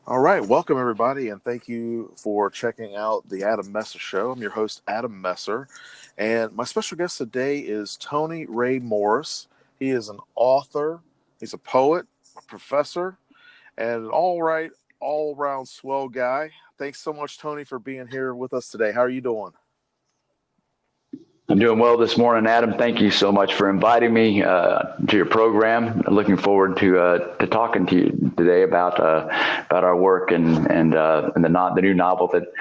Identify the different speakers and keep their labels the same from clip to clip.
Speaker 1: All right, welcome everybody, and thank you for checking out the Adam Messer Show. I'm your host, Adam Messer, and my special guest today is Tony Ray Morris. He is an author, he's a poet, a professor, and an all around swell guy. Thanks so much, Tony, for being here with us today. How are you doing?
Speaker 2: I'm doing well this morning, Adam. Thank you so much for inviting me to your program. Looking forward to talking to you today about our work and the new novel that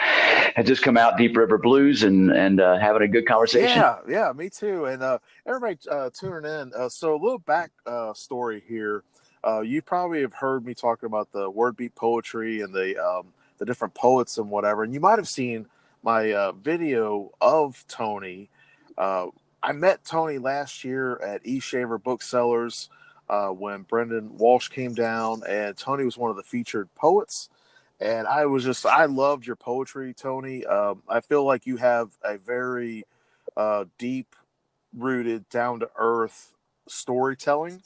Speaker 2: has just come out, Deep River Blues, and having a good conversation.
Speaker 1: Yeah, me too. And everybody tuning in. So a little back story here. You probably have heard me talking about the word beat poetry and the different poets and whatever. And you might have seen my video of Tony. I met Tony last year at E. Shaver Booksellers when Brendan Walsh came down, and Tony was one of the featured poets. And I loved your poetry, Tony. I feel like you have a very deep rooted, down to earth storytelling.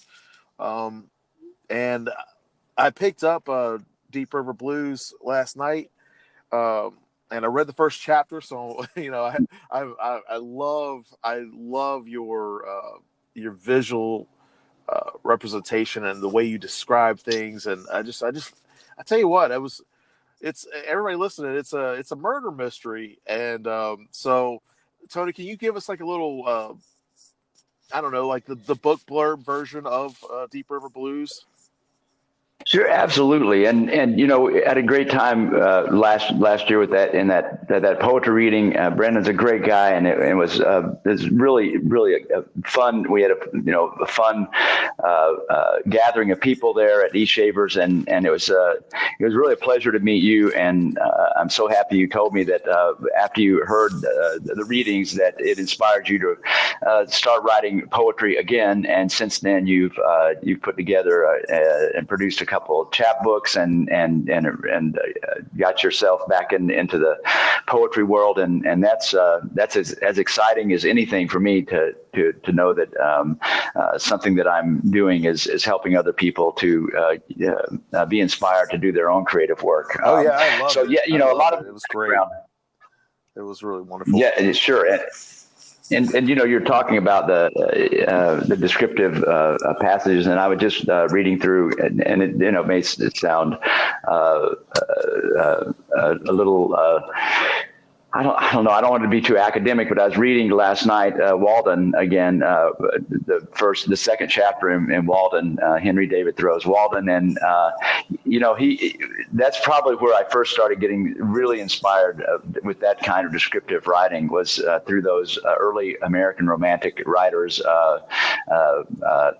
Speaker 1: And I picked up Deep River Blues last night. And I read the first chapter, so I love your visual representation and the way you describe things, and I tell you what, it's everybody listening. It's a murder mystery, and so Tony, can you give us like a little I don't know, like the book blurb version of Deep River Blues?
Speaker 2: Sure, absolutely, and had a great time last year with that poetry reading. Brendan's a great guy, and it was really fun. We had a fun gathering of people there at East Shavers, and it was really a pleasure to meet you. And I'm so happy you told me that after you heard the readings that it inspired you to start writing poetry again. And since then, you've put together and produced a couple of chapbooks and got yourself back into the poetry world, and that's as exciting as anything for me to know that something that I'm doing is helping other people to be inspired to do their own creative work.
Speaker 1: Oh yeah, I love it.
Speaker 2: Yeah, a lot of
Speaker 1: it was great. It was really wonderful.
Speaker 2: Yeah, sure. And you're talking about the descriptive passages, and I was just reading through, and it makes it sound a little. I don't know. I don't want to be too academic, but I was reading last night Walden again, the second chapter in Walden, Henry David Thoreau's Walden, and that's probably where I first started getting really inspired with that kind of descriptive writing was through those early American Romantic writers,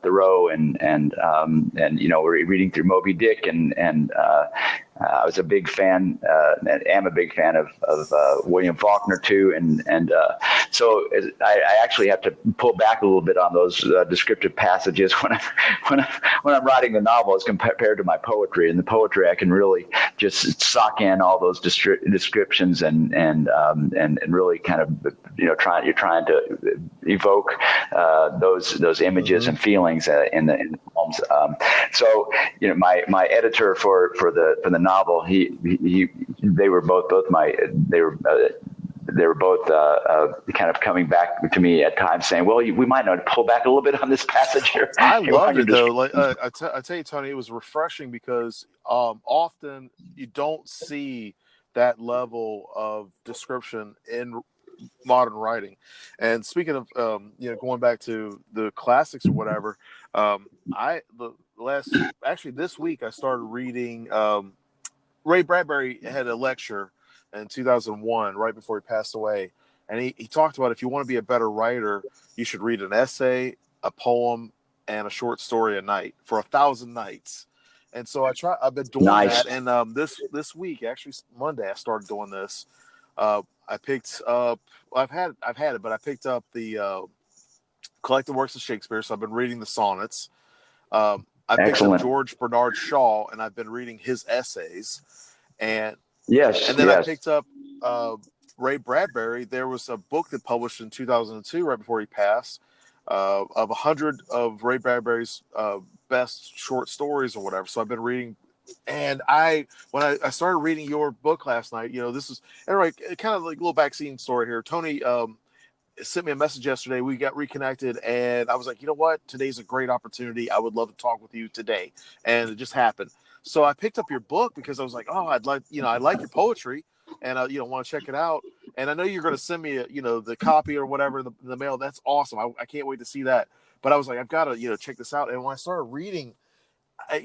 Speaker 2: Thoreau and we're reading through Moby Dick and. I was a big fan, and am a big fan of William Faulkner too, and so I actually have to pull back a little bit on those descriptive passages when I'm writing the novel as compared to my poetry. In the poetry, I can really just sock in all those descriptions and really kind of you're trying to evoke those images and feelings in the poems. So my editor for the novel, they were both kind of coming back to me at times saying, well, we might want to pull back a little bit on this passage here.
Speaker 1: I loved it though. Like I tell you, Tony, it was refreshing because often you don't see that level of description in modern writing. And speaking of going back to the classics or whatever, this week I started reading. Ray Bradbury had a lecture in 2001, right before he passed away, and he talked about if you want to be a better writer, you should read an essay, a poem, and a short story a night for 1,000 nights. And so I've been doing that, and this week, actually Monday, I started doing this. I picked up. I've had it, but I picked up the collected works of Shakespeare. So I've been reading the sonnets. I picked up George Bernard Shaw, and I've been reading his essays. And then I picked up Ray Bradbury. There was a book that published in 2002, right before he passed, of 100 of Ray Bradbury's best short stories or whatever. So I've been reading And when I started reading your book last night, this is anyway, kind of like a little backseat story here. Tony sent me a message yesterday. We got reconnected, and I was like, you know what? Today's a great opportunity. I would love to talk with you today, and it just happened. So I picked up your book because I was like, oh, I like your poetry, and I want to check it out. And I know you're going to send me the copy or whatever in the mail. That's awesome. I can't wait to see that. But I was like, I've got to check this out. And when I started reading, I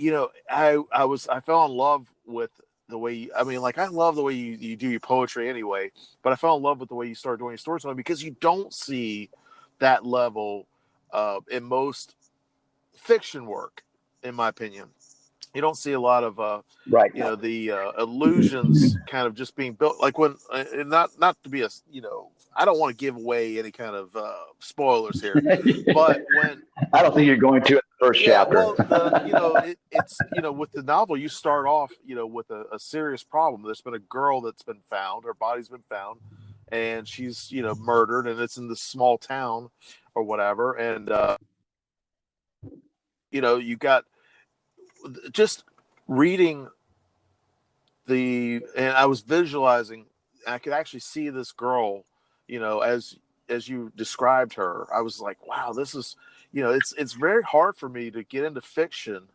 Speaker 1: fell in love with the way I love the way you do your poetry anyway, but I fell in love with the way you started doing your storytelling, because you don't see that level in most fiction work, in my opinion. You don't see a lot of
Speaker 2: right.
Speaker 1: The illusions kind of just being built, like when not to be I don't want to give away any kind of spoilers here, but when
Speaker 2: I don't think you're going to in the first chapter.
Speaker 1: Well, it's with the novel, you start off with a serious problem. There's been a girl that's been found, her body's been found, and she's murdered, and it's in this small town or whatever, and you got just reading and I was visualizing, I could actually see this girl, as you described her. I was like, wow, this is, it's very hard for me to get into fiction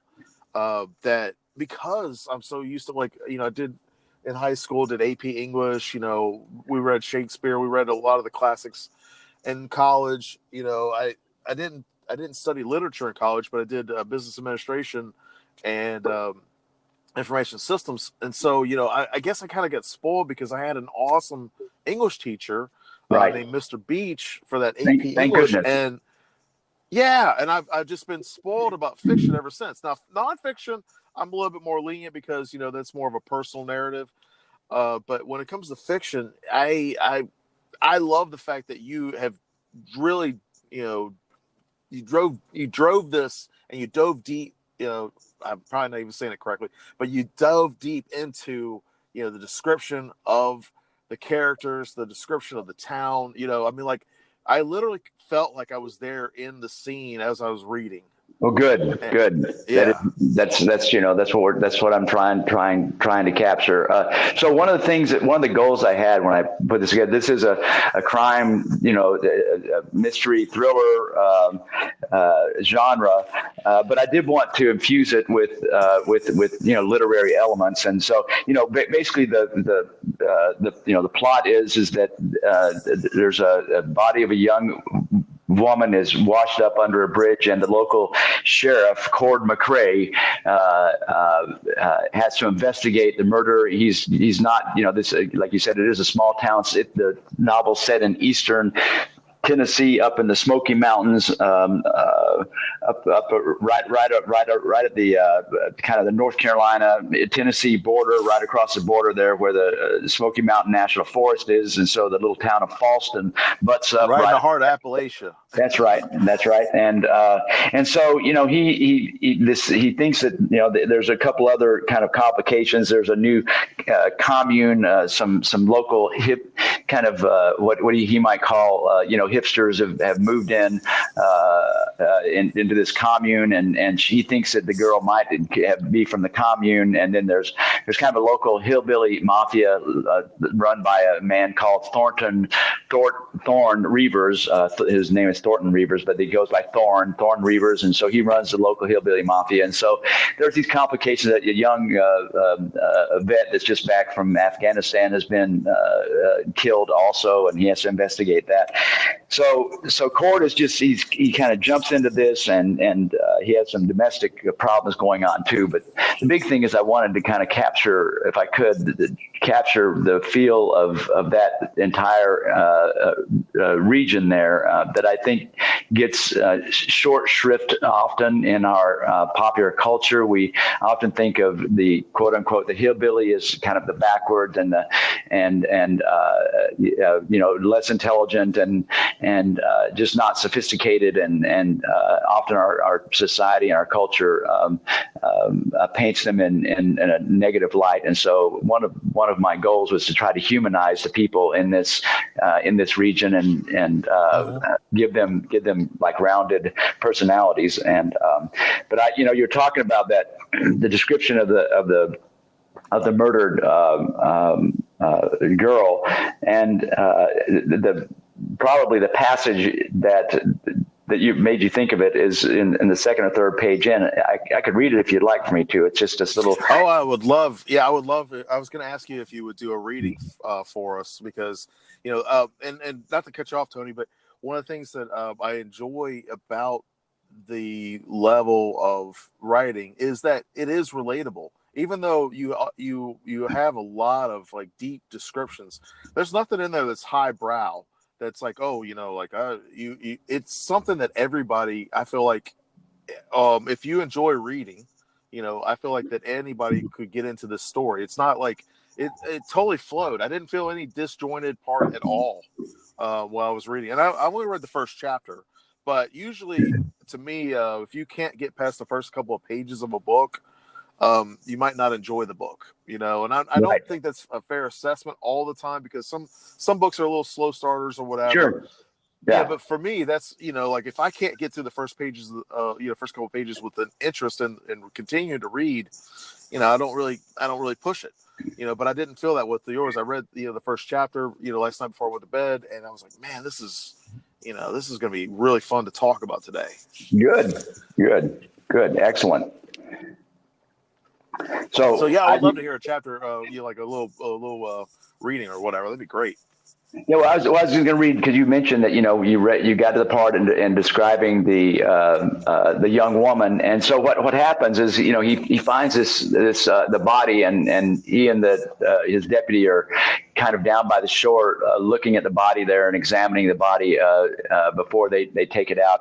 Speaker 1: that, because I'm so used to, like, I did in high school, did AP English, we read Shakespeare, we read a lot of the classics. In college, I didn't study literature in college, but I did business administration and information systems. And so, I guess I kind of got spoiled because I had an awesome English teacher named Mr. Beach for that AP English. Goodness. And yeah, and I've just been spoiled about fiction ever since. Now, nonfiction, I'm a little bit more lenient because, that's more of a personal narrative. But when it comes to fiction, I love the fact that you have really, you drove this and you dove deep. I'm probably not even saying it correctly, but you dove deep into, the description of the characters, the description of the town. I literally felt like I was there in the scene as I was reading.
Speaker 2: Well, good.
Speaker 1: Yeah,
Speaker 2: that's what I'm trying to capture. So one of the goals I had when I put this together, this is a crime, a mystery thriller genre, but I did want to infuse it with literary elements, and so basically the plot is that there's a body of a young woman is washed up under a bridge, and the local sheriff, Cord McRae, has to investigate the murder. He's not, this, like you said, it is a small town. The novel set in eastern Tennessee, up in the Smoky Mountains, right at the kind of the North Carolina Tennessee border, right across the border there where the Smoky Mountain National Forest is, and so the little town of Falston butts up
Speaker 1: right in the heart of Appalachia.
Speaker 2: That's right, and so he thinks that there's a couple other kind of complications. There's a new commune, some local hip kind of what he might call hipsters have moved into this commune, and she thinks that the girl might be from the commune. And then there's kind of a local hillbilly mafia run by a man called Thorn Reevers. His name is Thorn Reevers, but he goes by Thorn Reevers, and so he runs the local hillbilly mafia. And so there's these complications that a young vet that's just back from Afghanistan has been killed also, and he has to investigate that. So Cord is he kind of jumps into this, and he has some domestic problems going on too. But the big thing is I wanted to kind of capture, if I could, capture the feel of that entire region region there that I think gets short shrift often in our popular culture. We often think of the quote unquote the hillbilly as kind of the backwards and less intelligent and just not sophisticated, and often our society and our culture paints them in a negative light. And so one of my goals was to try to humanize the people in this region, and give them like rounded personalities. And but you're talking about that, the description of the murdered girl, and probably the passage that you made you think of it is in the second or third page in. I could read it if you'd like for me to. It's just this little.
Speaker 1: Oh, I would love. Yeah, I would love it. I was going to ask you if you would do a reading for us, because and not to cut you off, Tony, but one of the things that I enjoy about the level of writing is that it is relatable. Even though you have a lot of like deep descriptions, there's nothing in there that's highbrow. That's like, it's something that everybody, I feel like, if you enjoy reading, I feel like that anybody could get into this story. It's not like it totally flowed. I didn't feel any disjointed part at all while I was reading. And I only read the first chapter, but usually to me, if you can't get past the first couple of pages of a book, you might not enjoy the book, and I don't think that's a fair assessment all the time, because some books are a little slow starters or whatever.
Speaker 2: Sure.
Speaker 1: Yeah, but for me, that's like if I can't get through the first pages, first couple of pages with an interest in continuing to read, I don't really push it, But I didn't feel that with yours. I read the first chapter, last night before I went to bed, and I was like, man, this is going to be really fun to talk about today. Good, excellent. So yeah, I would love to hear a chapter, like a little reading or whatever. That'd be great.
Speaker 2: Yeah, well, I was just going to read, because you mentioned that you got to the part in describing the young woman, and so what happens is he finds this the body, and he and his deputy are kind of down by the shore, looking at the body there and examining the body before they take it out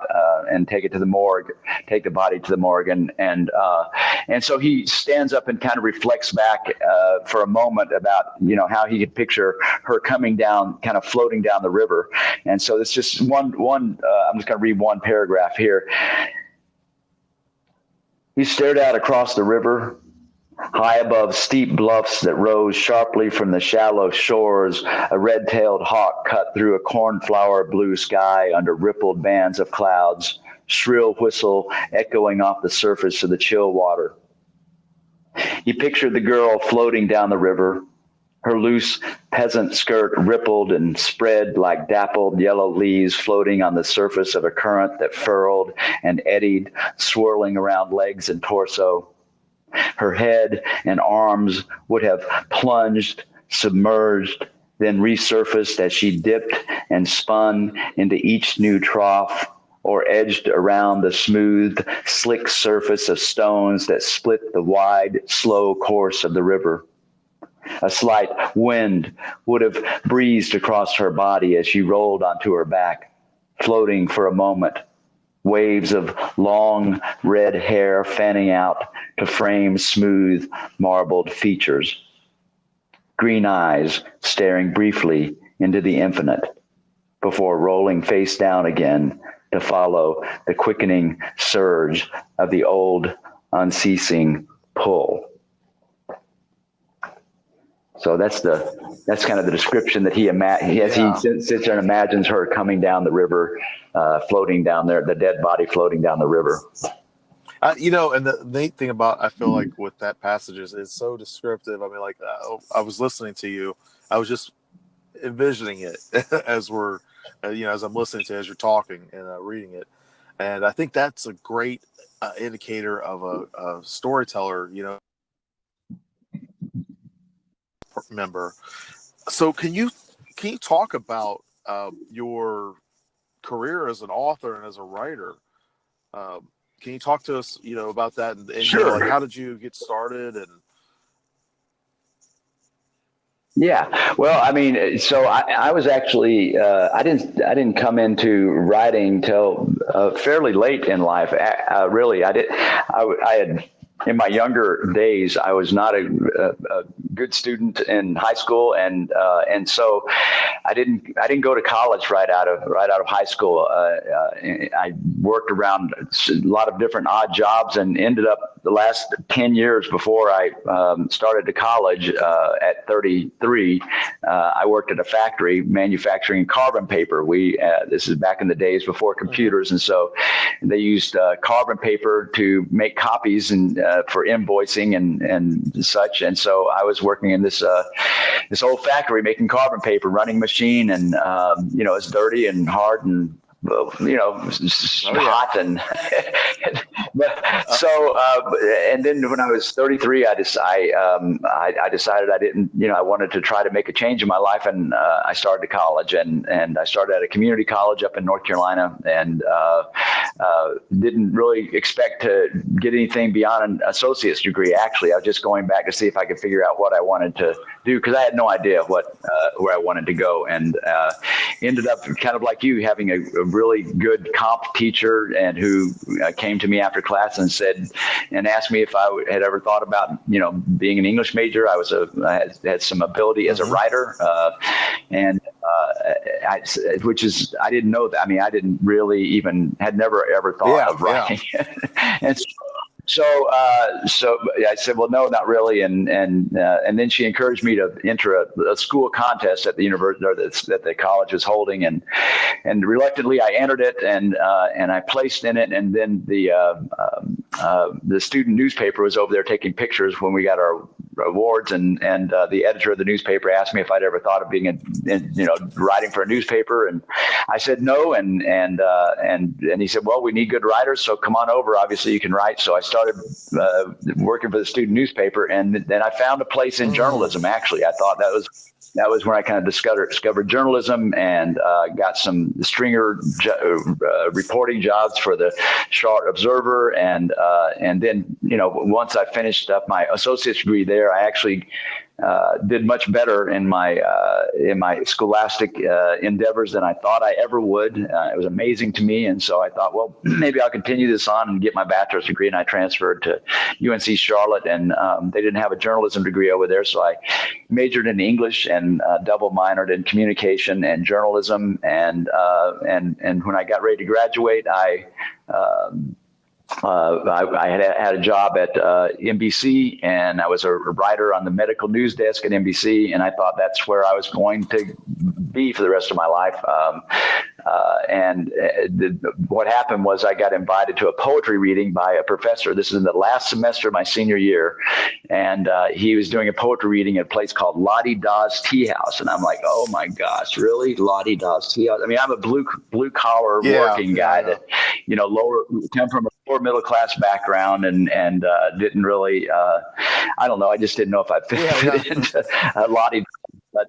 Speaker 2: and take it to the morgue, take the body to the morgue, and so he stands up and kind of reflects back for a moment about how he could picture her coming down, kind of floating down the river. And so it's just one I'm just going to read one paragraph here. He stared out across the river, high above steep bluffs that rose sharply from the shallow shores. A red-tailed hawk cut through a cornflower blue sky under rippled bands of clouds, shrill whistle echoing off the surface of the chill water. He pictured the girl floating down the river. Her loose peasant skirt rippled and spread like dappled yellow leaves floating on the surface of a current that furled and eddied, swirling around legs and torso. Her head and arms would have plunged, submerged, then resurfaced as she dipped and spun into each new trough, or edged around the smooth, slick surface of stones that split the wide, slow course of the river. A slight wind would have breezed across her body as she rolled onto her back, floating for a moment, waves of long red hair fanning out to frame smooth, marbled features. Green eyes staring briefly into the infinite before rolling face down again to follow the quickening surge of the old, unceasing pull. So that's kind of the description that he sits there and imagines her coming down the river, floating down there, the dead body floating down the river.
Speaker 1: And the neat thing about, I feel like with that passage is it's so descriptive. I mean, like I was listening to you, I was just envisioning it as we're, as I'm listening to, as you're talking and reading it. And I think that's a great indicator of a storyteller, member. So can you talk about your career as an author and as a writer? Can you talk to us, about that? And
Speaker 2: sure.
Speaker 1: How did you get started? And
Speaker 2: yeah, well, I mean, so I was actually I didn't come into writing till fairly late in life. Really, I had in my younger days, I was not a good student in high school, and so I didn't go to college right out of high school. I worked around a lot of different odd jobs, and ended up the last 10 years before I started to college at 33. I worked at a factory manufacturing carbon paper. This is back in the days before computers, and so they used carbon paper to make copies and for invoicing and such. And so I was working in this old factory making carbon paper, running machine, and it's dirty and hard and hot and and then when I was 33, I decided I didn't, I wanted to try to make a change in my life, and I started college, and I started at a community college up in North Carolina, and didn't really expect to get anything beyond an associate's degree. Actually, I was just going back to see if I could figure out what I wanted to do, because I had no idea where I wanted to go, and ended up kind of like you, having a really good comp teacher, and who came to me after class and asked me if I had ever thought about being an English major. I had some ability as a writer, which is, I didn't know that. I mean, I didn't really even had never ever thought of writing, and so I said, well, no, not really. And then she encouraged me to enter a school contest at the university, or that the college was holding. And reluctantly I entered it, and I placed in it. And then the student newspaper was over there taking pictures when we got our awards. And the editor of the newspaper asked me if I'd ever thought of being writing for a newspaper. And I said no. And he said, well, we need good writers, so come on over. Obviously you can write. So I started working for the student newspaper, and then I found a place in journalism. Actually, I thought that was when I kind of discovered journalism, and got some stringer reporting jobs for the Charlotte Observer, and then once I finished up my associate's degree there, I actually did much better in my scholastic endeavors than I thought I ever would. It was amazing to me, and so I thought, well, maybe I'll continue this on and get my bachelor's degree. And I transferred to UNC Charlotte, and they didn't have a journalism degree over there, so I majored in English and double minored in communication and journalism. And when I got ready to graduate, I had a job at NBC, and I was a writer on the medical news desk at NBC, and I thought that's where I was going to be for the rest of my life. What happened was I got invited to a poetry reading by a professor. This is in the last semester of my senior year, and he was doing a poetry reading at a place called Lottie Dawes Tea House, and I'm like, oh my gosh, really? Lottie Dawes Tea House? I mean, I'm a blue collar working guy that come from a lower middle class background, and didn't really I don't know, I just didn't know if I fit into Lottie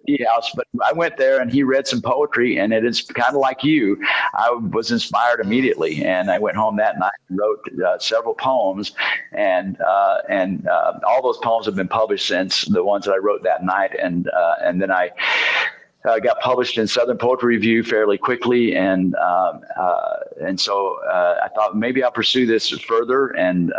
Speaker 2: Tea House. But I went there, and he read some poetry, and it is kind of like you. I was inspired immediately, and I went home that night and wrote several poems, and all those poems have been published since, the ones that I wrote that night, and then I got published in Southern Poetry Review fairly quickly, and so I thought maybe I'll pursue this further, and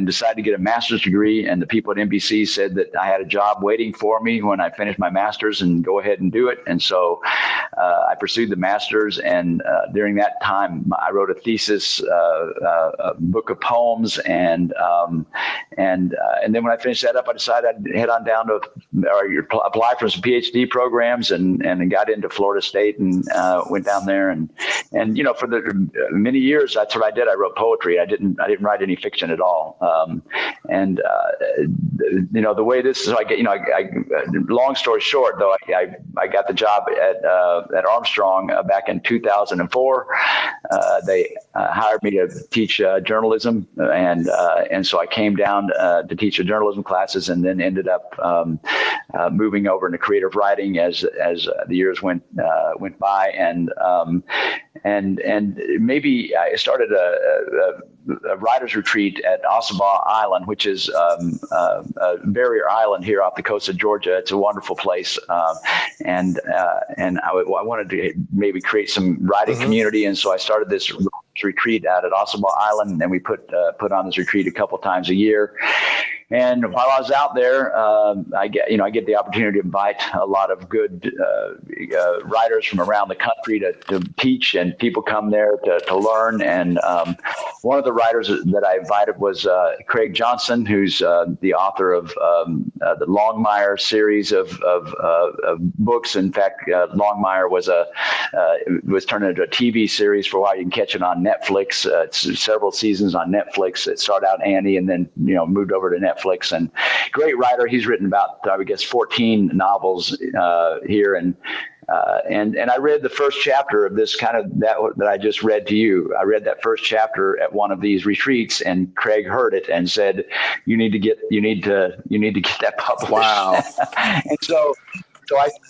Speaker 2: decided to get a master's degree. And the people at NBC said that I had a job waiting for me when I finished my master's, and go ahead and do it. And so I pursued the master's, and during that time I wrote a thesis, a book of poems, and then when I finished that up, I decided I'd head on down to apply for some PhD programs, and got into Florida State, and went down there, and for the many years that's what I did. I wrote poetry. I didn't write any fiction at all. The way this is, long story short, though, I got the job at Armstrong back in 2004. They hired me to teach journalism, and so I came down to teach the journalism classes, and then ended up moving over into creative writing as the years went by, and maybe I started a writer's retreat at Ossabaw Island, which is a barrier island here off the coast of Georgia. It's a wonderful place, and I wanted to maybe create some writing community, and so I started this retreat out at Ossabaw Island, and we put on this retreat a couple times a year. And while I was out there, I get the opportunity to invite a lot of good writers from around the country to teach, and people come there to learn. And one of the writers that I invited was Craig Johnson, who's the author of the Longmire series of books. In fact, Longmire was turned into a TV series for a while. You can catch it on Netflix. It's several seasons on Netflix. It started out Annie and then moved over to Netflix. And great writer. He's written about, I guess, 14 novels here. And I read the first chapter of this that I just read to you. I read that first chapter at one of these retreats, and Craig heard it and said, you need to get that published.
Speaker 1: Wow.
Speaker 2: And so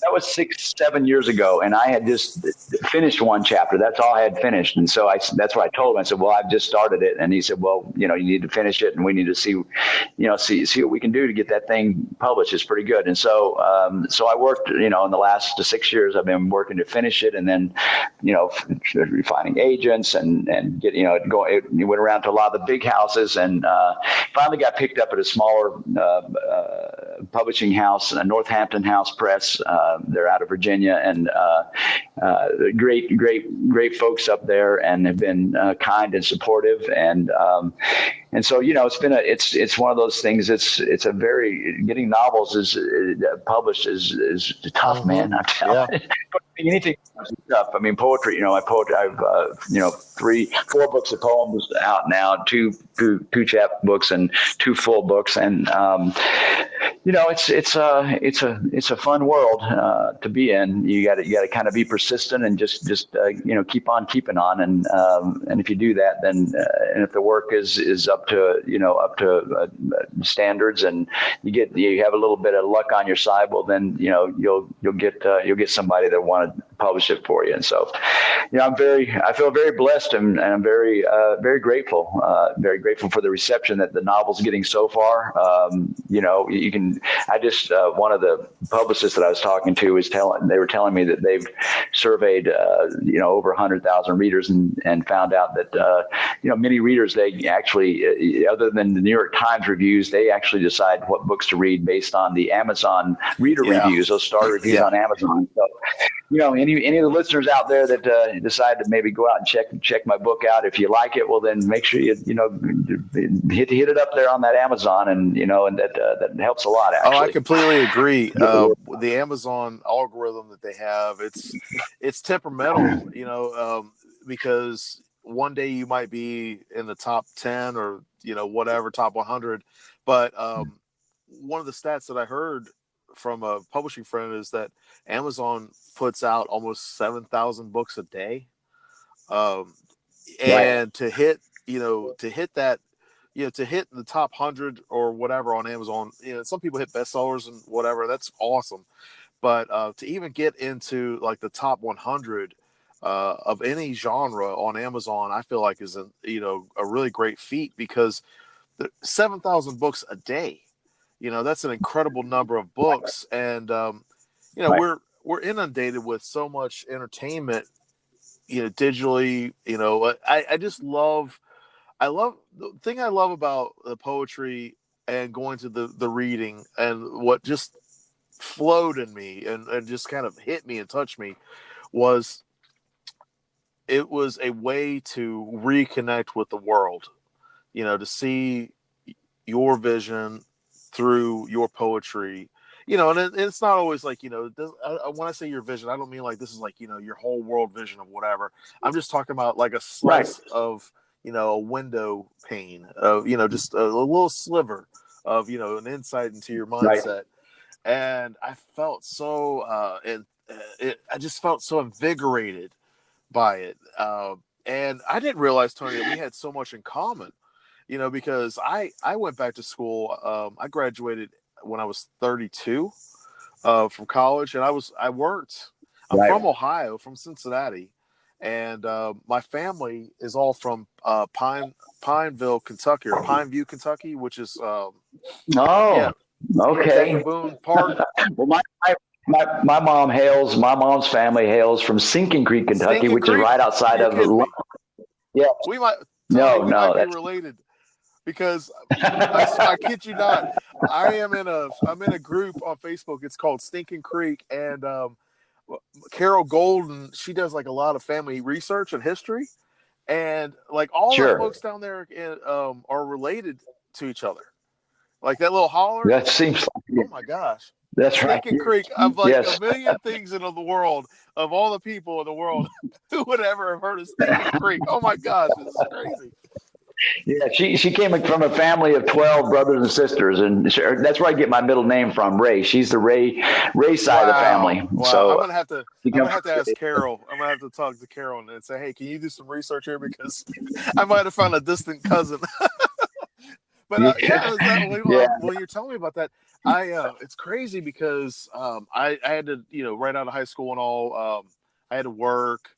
Speaker 2: that was 6-7 years ago, and I had just finished one chapter. That's all I had finished. And so that's what I told him. I said, well, I've just started it. And he said, well, you need to finish it, and we need to see what we can do to get that thing published. It's pretty good. And so I worked, in the last 6 years, I've been working to finish it, and then, refining agents and get, it went around to a lot of the big houses, and finally got picked up at a smaller publishing house, Northampton House Press. They're out of Virginia, and great folks up there, and have been kind and supportive, and so it's one of those things. It's a very, getting novels published is tough, man. I'm telling you. Anything is tough. I mean, poetry. I've 4 books of poems out now, two chapter books and 2 full books, and it's a fun world to be in. You got to kind of be persistent and just keep on keeping on, and if you do that, then and if the work is up to standards, and you have a little bit of luck on your side, well, then you'll get somebody that want to publish it for you. And so I feel very blessed, and I'm very grateful for the reception that the novel's getting so far. One of the publicists that I was talking to they were telling me that they've surveyed over 100,000 readers, and found out that many readers, they actually, other than the New York Times reviews, they actually decide what books to read based on the Amazon reader reviews, those star reviews on Amazon. So any of the listeners out there that decide to maybe go out and check my book out, if you like it, well, then make sure you hit it up there on that Amazon, and that helps a lot, actually.
Speaker 1: Oh, I completely agree. The Amazon algorithm that they have, it's temperamental, because one day you might be in the top 10 or whatever, top 100, but one of the stats that I heard from a publishing friend is that Amazon puts out almost 7,000 books a day, and to hit that, to hit the top 100 or whatever on Amazon, some people hit bestsellers and whatever, that's awesome, but to even get into like the top 100 of any genre on Amazon, I feel like is a really great feat, because 7,000 books a day, that's an incredible number of books. And we're inundated with so much entertainment, digitally. I love the thing I love about the poetry and going to the reading, and what just flowed in me and just kind of hit me and touched me was, it was a way to reconnect with the world, to see your vision through your poetry, and it's not always like, when I say your vision, I don't mean like this is like, your whole world vision of whatever. I'm just talking about like a slice of, a window pane of, just a little sliver of, an insight into your mindset. Right. And I felt so, I just felt so invigorated by it. And I didn't realize, Tony, that we had so much in common, because I went back to school. I graduated when I was 32 from college, and I worked. I'm from Ohio, from Cincinnati, and my family is all from Pineville, Kentucky, or Pineview, Kentucky, which is
Speaker 2: okay.
Speaker 1: Boone Park.
Speaker 2: Well, my mom's family hails from Sinking Creek, Kentucky, which is right outside of London. Yeah.
Speaker 1: We might, Tony,
Speaker 2: No,
Speaker 1: we might
Speaker 2: no.
Speaker 1: be related because I kid you not. I'm in a group on Facebook. It's called Stinking Creek, and Carol Golden, she does like a lot of family research and history, and like all the
Speaker 2: Sure.
Speaker 1: folks down there are related to each other. Like that little holler.
Speaker 2: That seems like
Speaker 1: Oh my gosh.
Speaker 2: that's right.
Speaker 1: Stinking Creek. Of like a
Speaker 2: Yes.
Speaker 1: million things in the world, of all the people in the world, who would ever have heard of Stinking Creek? Oh my gosh, this is crazy.
Speaker 2: Yeah, she came from a family of 12 brothers and sisters, and that's where I get my middle name from, Ray. She's the Ray side of the family.
Speaker 1: Wow.
Speaker 2: So
Speaker 1: I'm gonna have to ask Carol. I'm gonna have to talk to Carol and say, hey, can you do some research here because I might have found a distant cousin. But when you're telling me about that, it's crazy because I had to right out of high school and all, I had to work,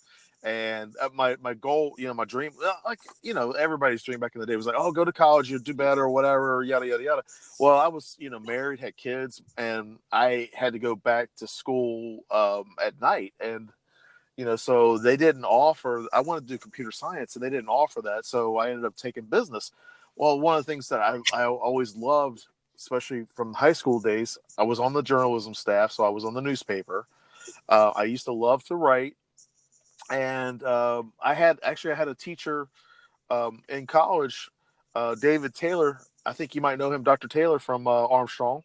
Speaker 1: and my goal, my dream, like everybody's dream back in the day was like, oh, go to college, you'll do better or whatever, yada yada yada. Well, I was married, had kids, and I had to go back to school at night, and so they didn't offer. I wanted to do computer science, and they didn't offer that, so I ended up taking business. Well, one of the things that I always loved, especially from high school days, I was on the journalism staff, so I was on the newspaper. I used to love to write, and I had a teacher in college, David Taylor. I think you might know him, Dr. Taylor from Armstrong.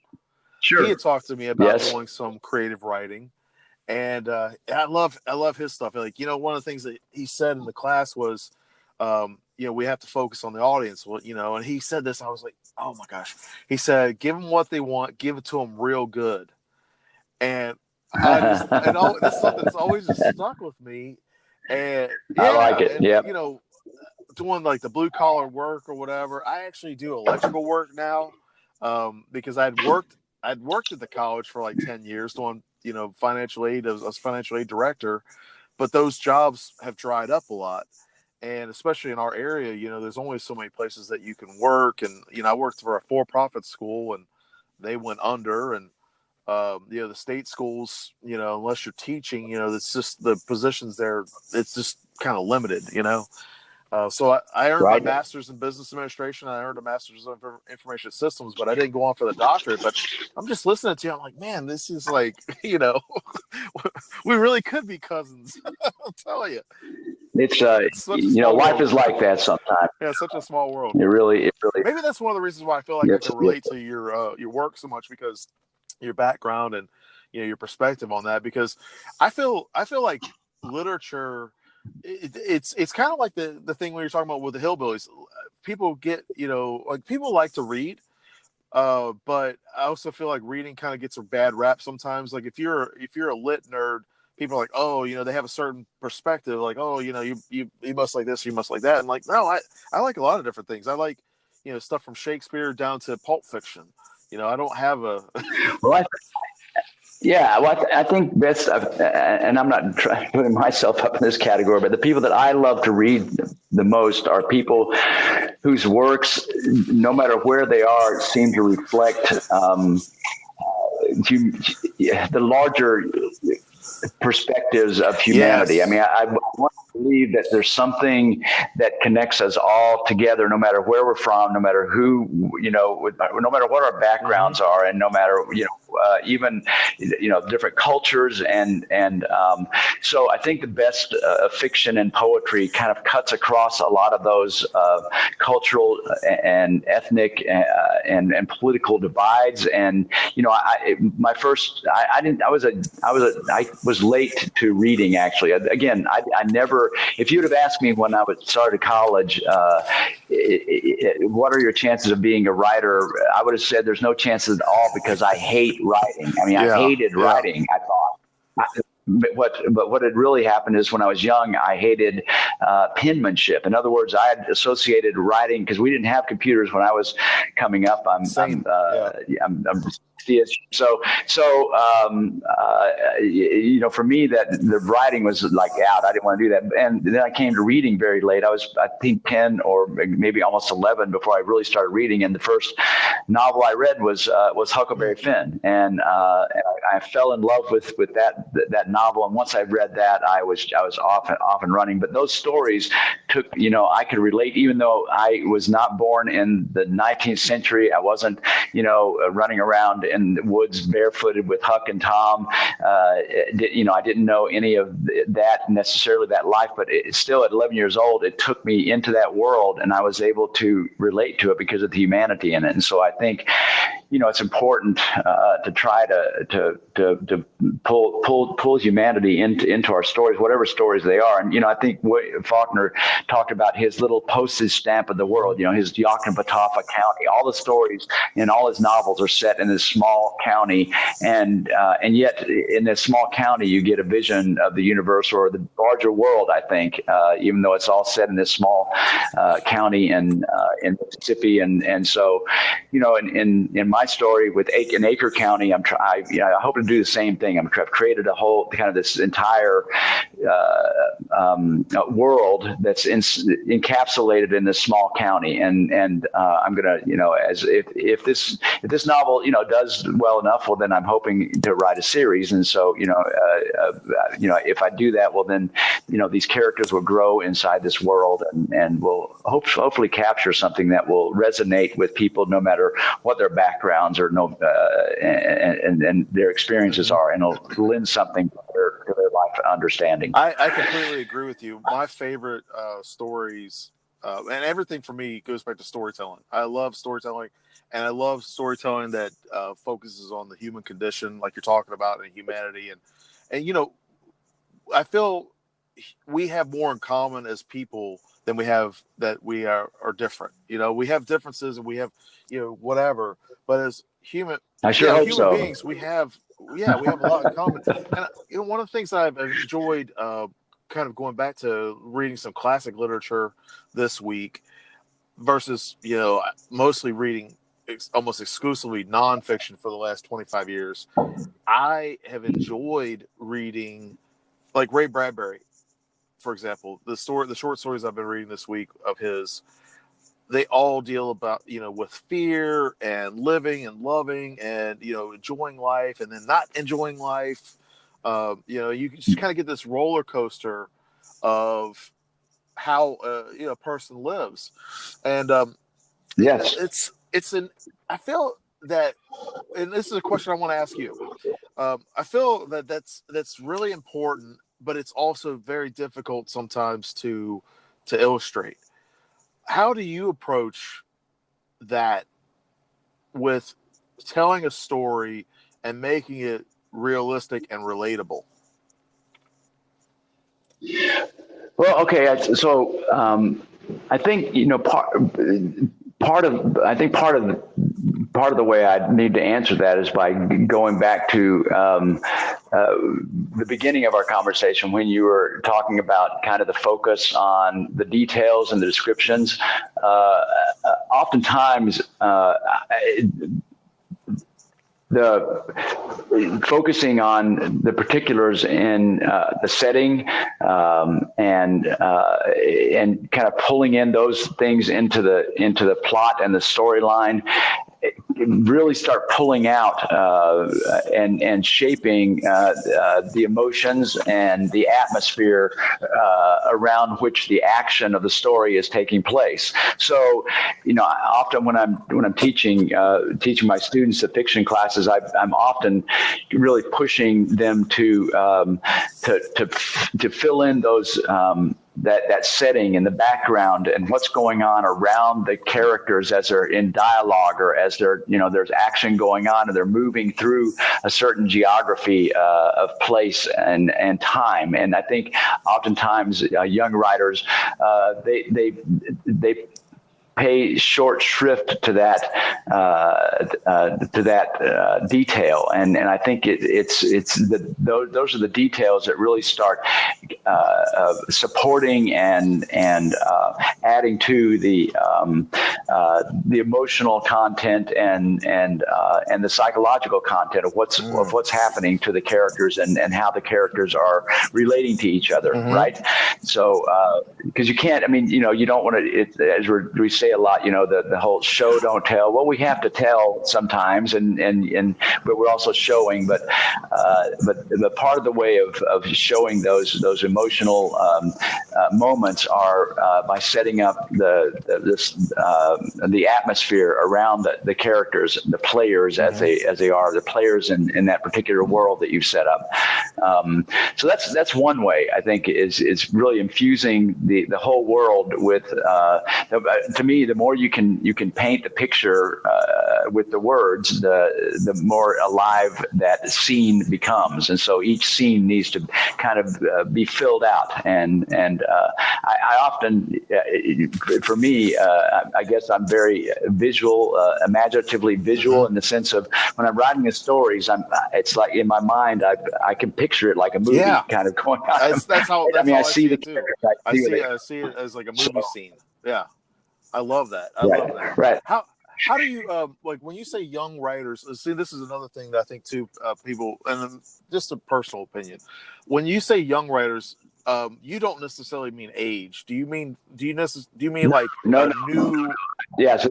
Speaker 2: sure.
Speaker 1: He had talked to me about doing some creative writing, and I love his stuff. Like one of the things that he said in the class was, we have to focus on the audience. Well, and he said this, I was like, oh my gosh. He said, give them what they want, give it to them real good. And that's something that's always just stuck with me. And
Speaker 2: I like it. Yeah.
Speaker 1: Doing like the blue collar work or whatever. I actually do electrical work now, because I'd worked at the college for like 10 years doing, financial aid. I was financial aid director, but those jobs have dried up a lot. And especially in our area, there's only so many places that you can work. And, I worked for a for-profit school and they went under. And, the state schools, unless you're teaching, it's just the positions there. It's just kind of limited, So I earned my master's in business administration. I earned a master's in information systems, but I didn't go on for the doctorate. But I'm just listening to you. I'm like, man, this is like, we really could be cousins. I'll tell you.
Speaker 2: It's life is like that sometimes.
Speaker 1: Yeah, such a small world.
Speaker 2: It really.
Speaker 1: Maybe that's one of the reasons why I feel like I can relate to your work so much, because your background and your perspective on that. Because I feel like literature. It's kind of like the thing when you're talking about with the hillbillies. People get like people like to read, but I also feel like reading kind of gets a bad rap sometimes. Like if you're a lit nerd, people are like, oh, they have a certain perspective, like, oh, you must like this, you must like that. And like, no, I like a lot of different things. I like stuff from Shakespeare down to Pulp Fiction. I don't have a
Speaker 2: well, I think that's, and I'm not putting myself up in this category, but the people that I love to read the most are people whose works, no matter where they are, seem to reflect the larger perspectives of humanity. Yes. I mean, I want to believe that there's something that connects us all together, no matter where we're from, no matter who, no matter what our backgrounds are, and no matter, even, different cultures. And so I think the best fiction and poetry kind of cuts across a lot of those cultural and ethnic and political divides. And, I was late to reading, actually. Again, I never, if you'd have asked me when I started college, what are your chances of being a writer? I would have said there's no chances at all, because I hate writing. I mean, I hated writing, I thought. But what had really happened is when I was young, I hated penmanship. In other words, I had associated writing, because we didn't have computers when I was coming up. I'm 60ish. So for me, that the writing was like out. I didn't want to do that. And then I came to reading very late. I was, I think, 10 or maybe almost 11 before I really started reading. And the first novel I read was Huckleberry Finn. And I I fell in love with that novel, and once I read that, I was off and running. But those stories took, I could relate, even though I was not born in the 19th century. I wasn't, running around in the woods barefooted with Huck and Tom. I didn't know any of that necessarily, that life, but still at 11 years old, it took me into that world, and I was able to relate to it because of the humanity in it. And so I think, it's important to try to pull humanity into our stories, whatever stories they are. And I think Faulkner talked about his little postage stamp of the world. His Yoknapatawpha County. All the stories in all his novels are set in this small county, and yet in this small county you get a vision of the universe or the larger world. I think, even though it's all set in this small county in Mississippi, and so in my story with Acre County, I hope to do the same thing. I've created a whole kind of this entire world that's encapsulated in this small county, and I'm gonna, as if this novel does well enough, well then I'm hoping to write a series, and so if I do that, well then these characters will grow inside this world, and will hopefully capture something that will resonate with people no matter what their backgrounds or and their experiences are, and it'll lend something to their life and understanding.
Speaker 1: I completely agree with you. My favorite stories, and everything for me goes back to storytelling. I love storytelling, and I love storytelling that focuses on the human condition, like you're talking about, and humanity. And I feel we have more in common as people than we have that we are different. We have differences, and we have whatever, but as human beings, we have a lot in common. And one of the things I've enjoyed, kind of going back to reading some classic literature this week versus mostly reading almost exclusively nonfiction for the last 25 years, I have enjoyed reading like Ray Bradbury, for example. The short stories I've been reading this week of his, they all deal about, with fear and living and loving and, enjoying life and then not enjoying life. You just kind of get this roller coaster of how, a person lives. And,
Speaker 2: yes,
Speaker 1: I feel that, and this is a question I want to ask you. I feel that that's really important, but it's also very difficult sometimes to illustrate. How do you approach that with telling a story and making it realistic and relatable?
Speaker 2: Well, okay. So I think part of the way I need to answer that is by going back to the beginning of our conversation when you were talking about kind of the focus on the details and the descriptions. Oftentimes, the focusing on the particulars in the setting and kind of pulling in those things into the plot and the storyline really start pulling out and shaping the emotions and the atmosphere around which the action of the story is taking place. So, often when I'm teaching my students the fiction classes, I'm often really pushing them to fill in those that setting and the background and what's going on around the characters as they're in dialogue or as they're, there's action going on and they're moving through a certain geography of place and time. And I think oftentimes young writers, they pay short shrift to that detail, and I think those are the details that really start supporting and adding to the emotional content and the psychological content of what's happening to the characters and how the characters are relating to each other, right? So because you can't, you don't want to, as we say say a lot, the whole show don't tell. Well, we have to tell sometimes, but we're also showing. But the part of the way of showing those emotional moments are by setting up the atmosphere around the characters, the players as they are, the players in that particular world that you've set up. So that's one way, I think, is really infusing the whole world with. To me, the more you can paint the picture with the words, the more alive that scene becomes, and so each scene needs to kind of be filled out. And I often, for me, I guess I'm very visual, imaginatively visual in the sense of when I'm writing the stories, it's like in my mind, I can picture it like a movie kind of going on.
Speaker 1: That's how I see it too. I see it as like a movie scene. Yeah. I love that. I love that.
Speaker 2: Right.
Speaker 1: How do you like when you say young writers? See, this is another thing that I think too. People, and just a personal opinion, when you say young writers, you don't necessarily mean age. Do you mean like new?
Speaker 2: Yeah. So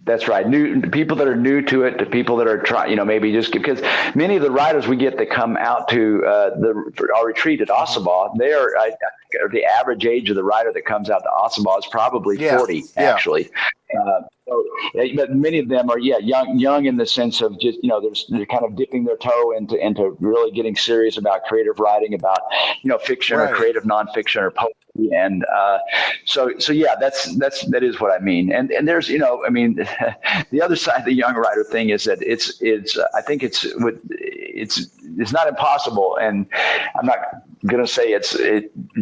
Speaker 2: that's right. New people that are new to it, to people that are trying, maybe just because many of the writers we get that come out to our retreat at Ossabaw, they are the average age of the writer that comes out to Ossabaw is probably 40, actually. But many of them are, young in the sense of just, they're kind of dipping their toe into really getting serious about creative writing, about, fiction or creative nonfiction or poetry. And so yeah, that is what I mean. And there's, the other side of the young writer thing is that it's I think it's not impossible. And I'm not going to say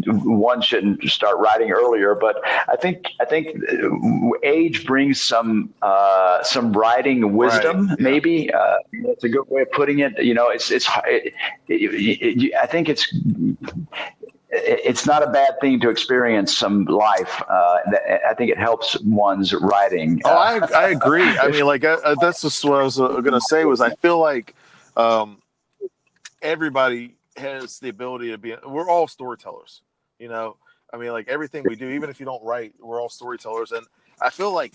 Speaker 2: one shouldn't start writing earlier, but I think age brings some writing wisdom, maybe. That's a good way of putting it. I think it's not a bad thing to experience some life. I think it helps one's writing.
Speaker 1: I agree. I mean, like that's just what I was going to say. Was I feel like everybody has the ability to be. We're all storytellers. I mean, like everything we do, even if you don't write, we're all storytellers. And I feel like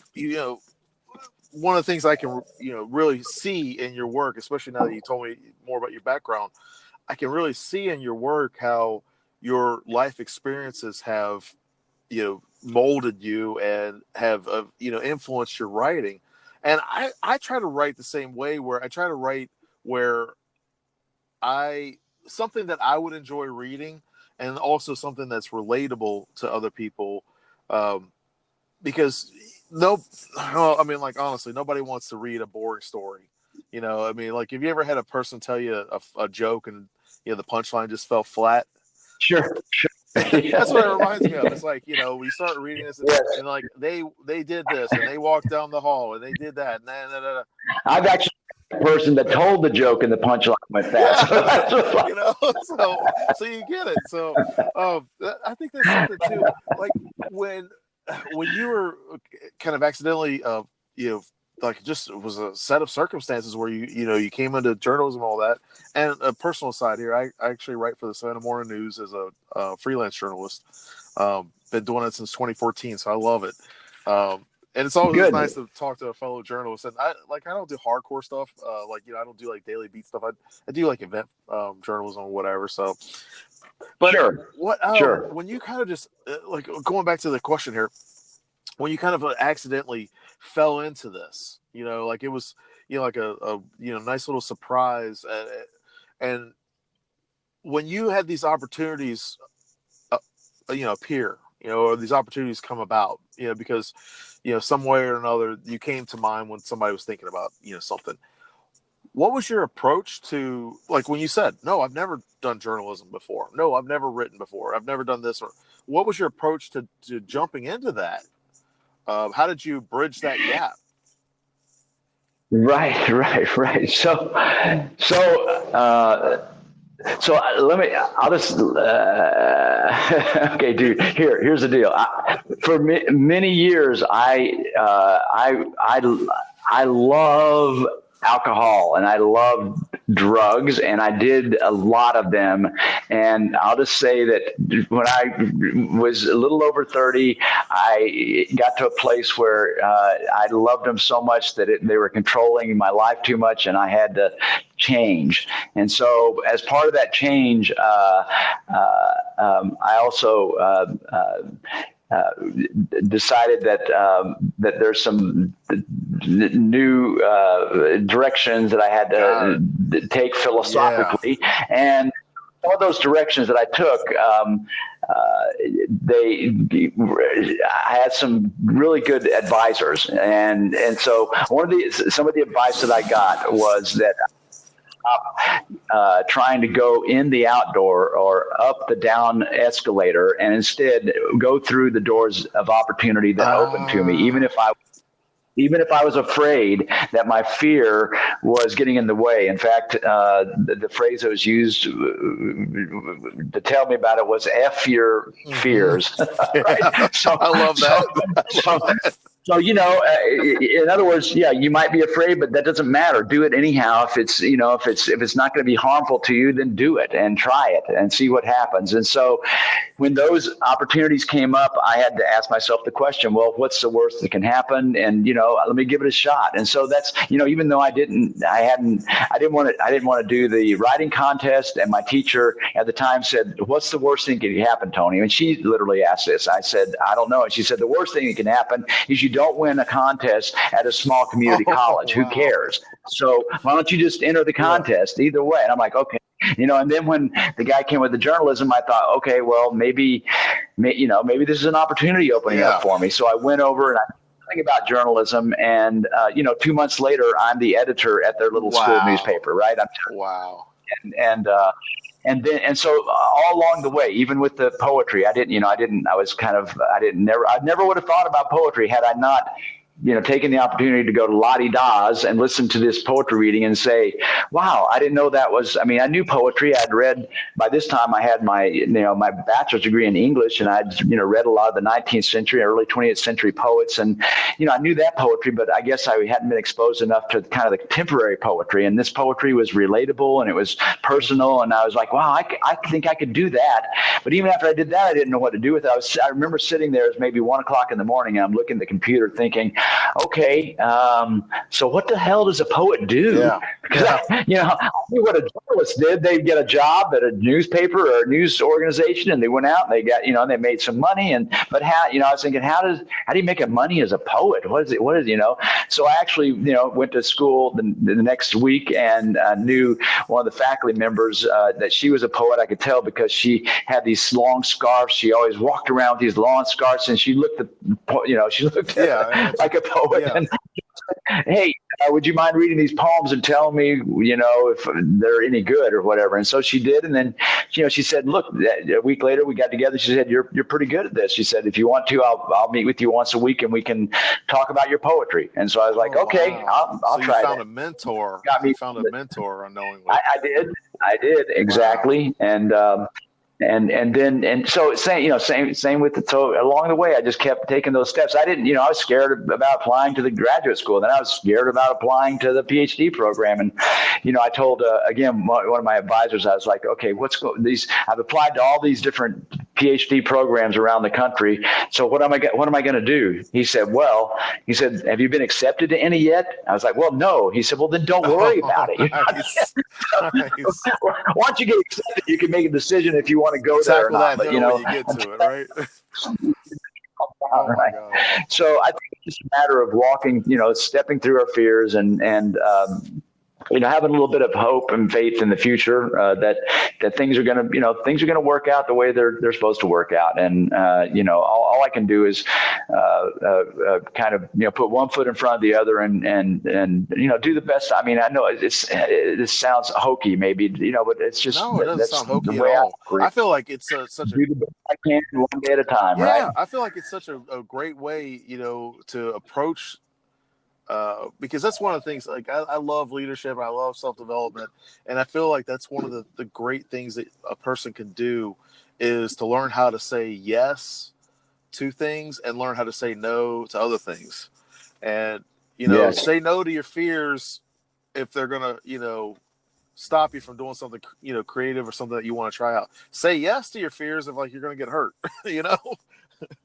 Speaker 1: one of the things I can really see in your work, especially now that you told me more about your background, I can really see in your work how your life experiences have, molded you and have, influenced your writing. And I try to write the same way, where I try to write where something that I would enjoy reading, and also something that's relatable to other people. Because honestly, nobody wants to read a boring story. I mean, like, have you ever had a person tell you a joke and, the punchline just fell flat?
Speaker 2: Sure.
Speaker 1: That's what it reminds me of. It's like, we start reading this and like they did this and they walked down the hall and they did that.
Speaker 2: I've actually been the person that told the joke and the punchline went fast.
Speaker 1: So you get it. So I think there's something too. Like when you were kind of accidentally, like just it was a set of circumstances where you came into journalism and all that. And a personal side here, I actually write for the Savannah Morning News as a freelance journalist. Been doing it since 2014, so I love it. And it's always nice to talk to a fellow journalist. And I don't do hardcore stuff. I don't do like daily beat stuff. I do like event journalism or whatever. So, but when you kind of just like going back to the question here, when you kind of accidentally fell into this, like it was, like a nice little surprise. And when you had these opportunities, appear, or these opportunities come about, because, some way or another, you came to mind when somebody was thinking about, something. What was your approach to, like, when you said, no, I've never done journalism before. No, I've never written before. I've never done this. Or what was your approach to jumping into that? How did you bridge that gap?
Speaker 2: Right. So I'll just, okay, dude, here's the deal. For many years, I love alcohol, and I loved drugs, and I did a lot of them. And I'll just say that when I was a little over 30, I got to a place where I loved them so much that they were controlling my life too much, and I had to change. And so as part of that change, I also decided that there's some new directions that I had to take philosophically, and one of those directions that I took, I had some really good advisors, and so some of the advice that I got was that trying to go in the outdoor or up the down escalator, and instead go through the doors of opportunity that opened to me, even if I was afraid that my fear was getting in the way. In fact, the phrase that was used to tell me about it was "F your fears." Right? So
Speaker 1: I love that.
Speaker 2: So, in other words, yeah, you might be afraid, but that doesn't matter. Do it anyhow. If it's not going to be harmful to you, then do it and try it and see what happens. And so when those opportunities came up, I had to ask myself the question, well, what's the worst that can happen? And, let me give it a shot. And so that's, even though I didn't want to do the writing contest. And my teacher at the time said, what's the worst thing that can happen, Tony? And she literally asked this. I said, I don't know. And she said, the worst thing that can happen is you don't win a contest at a small community college.
Speaker 1: Wow.
Speaker 2: Who cares? So why don't you just enter the contest either way? And I'm like, okay. And then when the guy came with the journalism, I thought, okay, well, maybe this is an opportunity opening up for me. So I went over and I knew nothing about journalism. And, 2 months later, I'm the editor at their little school newspaper, right?
Speaker 1: Wow.
Speaker 2: And so all along the way, even with the poetry, I never would have thought about poetry had I not, taken the opportunity to go to Lottie Dawes and listen to this poetry reading and say, wow, I didn't know that was, I knew poetry. I'd read, by this time I had my bachelor's degree in English, and I'd, read a lot of the 19th century, early 20th century poets. And, I knew that poetry, but I guess I hadn't been exposed enough to kind of the contemporary poetry. And this poetry was relatable and it was personal. And I was like, wow, I think I could do that. But even after I did that, I didn't know what to do with it. I remember sitting there, it was maybe 1 o'clock in the morning, and I'm looking at the computer thinking, okay, so what the hell does a poet do?
Speaker 1: Yeah.
Speaker 2: Because I knew what a journalist did. They'd get a job at a newspaper or a news organization, and they went out and they got, they made some money. But how, I was thinking, how do you make money as a poet? What is it? So I actually, went to school the next week and knew one of the faculty members that she was a poet. I could tell because she had these long scarves. She always walked around with these long scarves, and she looked like a poet. Yeah. And, hey, would you mind reading these poems and telling me, if they're any good or whatever? And so she did. And then, she said, look, a week later we got together. She said, you're pretty good at this. She said, if you want to, I'll meet with you once a week and we can talk about your poetry. And so I was like, okay,
Speaker 1: wow.
Speaker 2: I'll try.
Speaker 1: You found a mentor. You found a mentor unknowingly.
Speaker 2: I did exactly. Wow. And so same with the, so along the way, I just kept taking those steps. I didn't, I was scared about applying to the graduate school. Then I was scared about applying to the PhD program. And, I told, again, one of my advisors, I was like, okay, I've applied to all these different PhD programs around the country. So what am I going to do? He said, have you been accepted to any yet? I was like, well, no. He said, well, then don't worry about it.
Speaker 1: Nice.
Speaker 2: Once you get accepted, you can make a decision if you want to go there or not. But,
Speaker 1: when you get to it, right?
Speaker 2: Oh right. So I think it's just a matter of walking, stepping through our fears and having a little bit of hope and faith in the future that things are going to work out the way they're supposed to work out. And all I can do is kind of put one foot in front of the other and do the best. I know it sounds hokey maybe, but it's just
Speaker 1: it doesn't sound hokey at all. I feel like it's such a
Speaker 2: do the best I can one day at a time.
Speaker 1: Yeah,
Speaker 2: right?
Speaker 1: I feel like it's such a great way to approach. Because that's one of the things, like I love leadership, I love self-development, and I feel like that's one of the great things that a person can do is to learn how to say yes to things and learn how to say no to other things. And, say no to your fears if they're gonna, stop you from doing something, creative or something that you want to try out. Say yes to your fears of like you're gonna get hurt,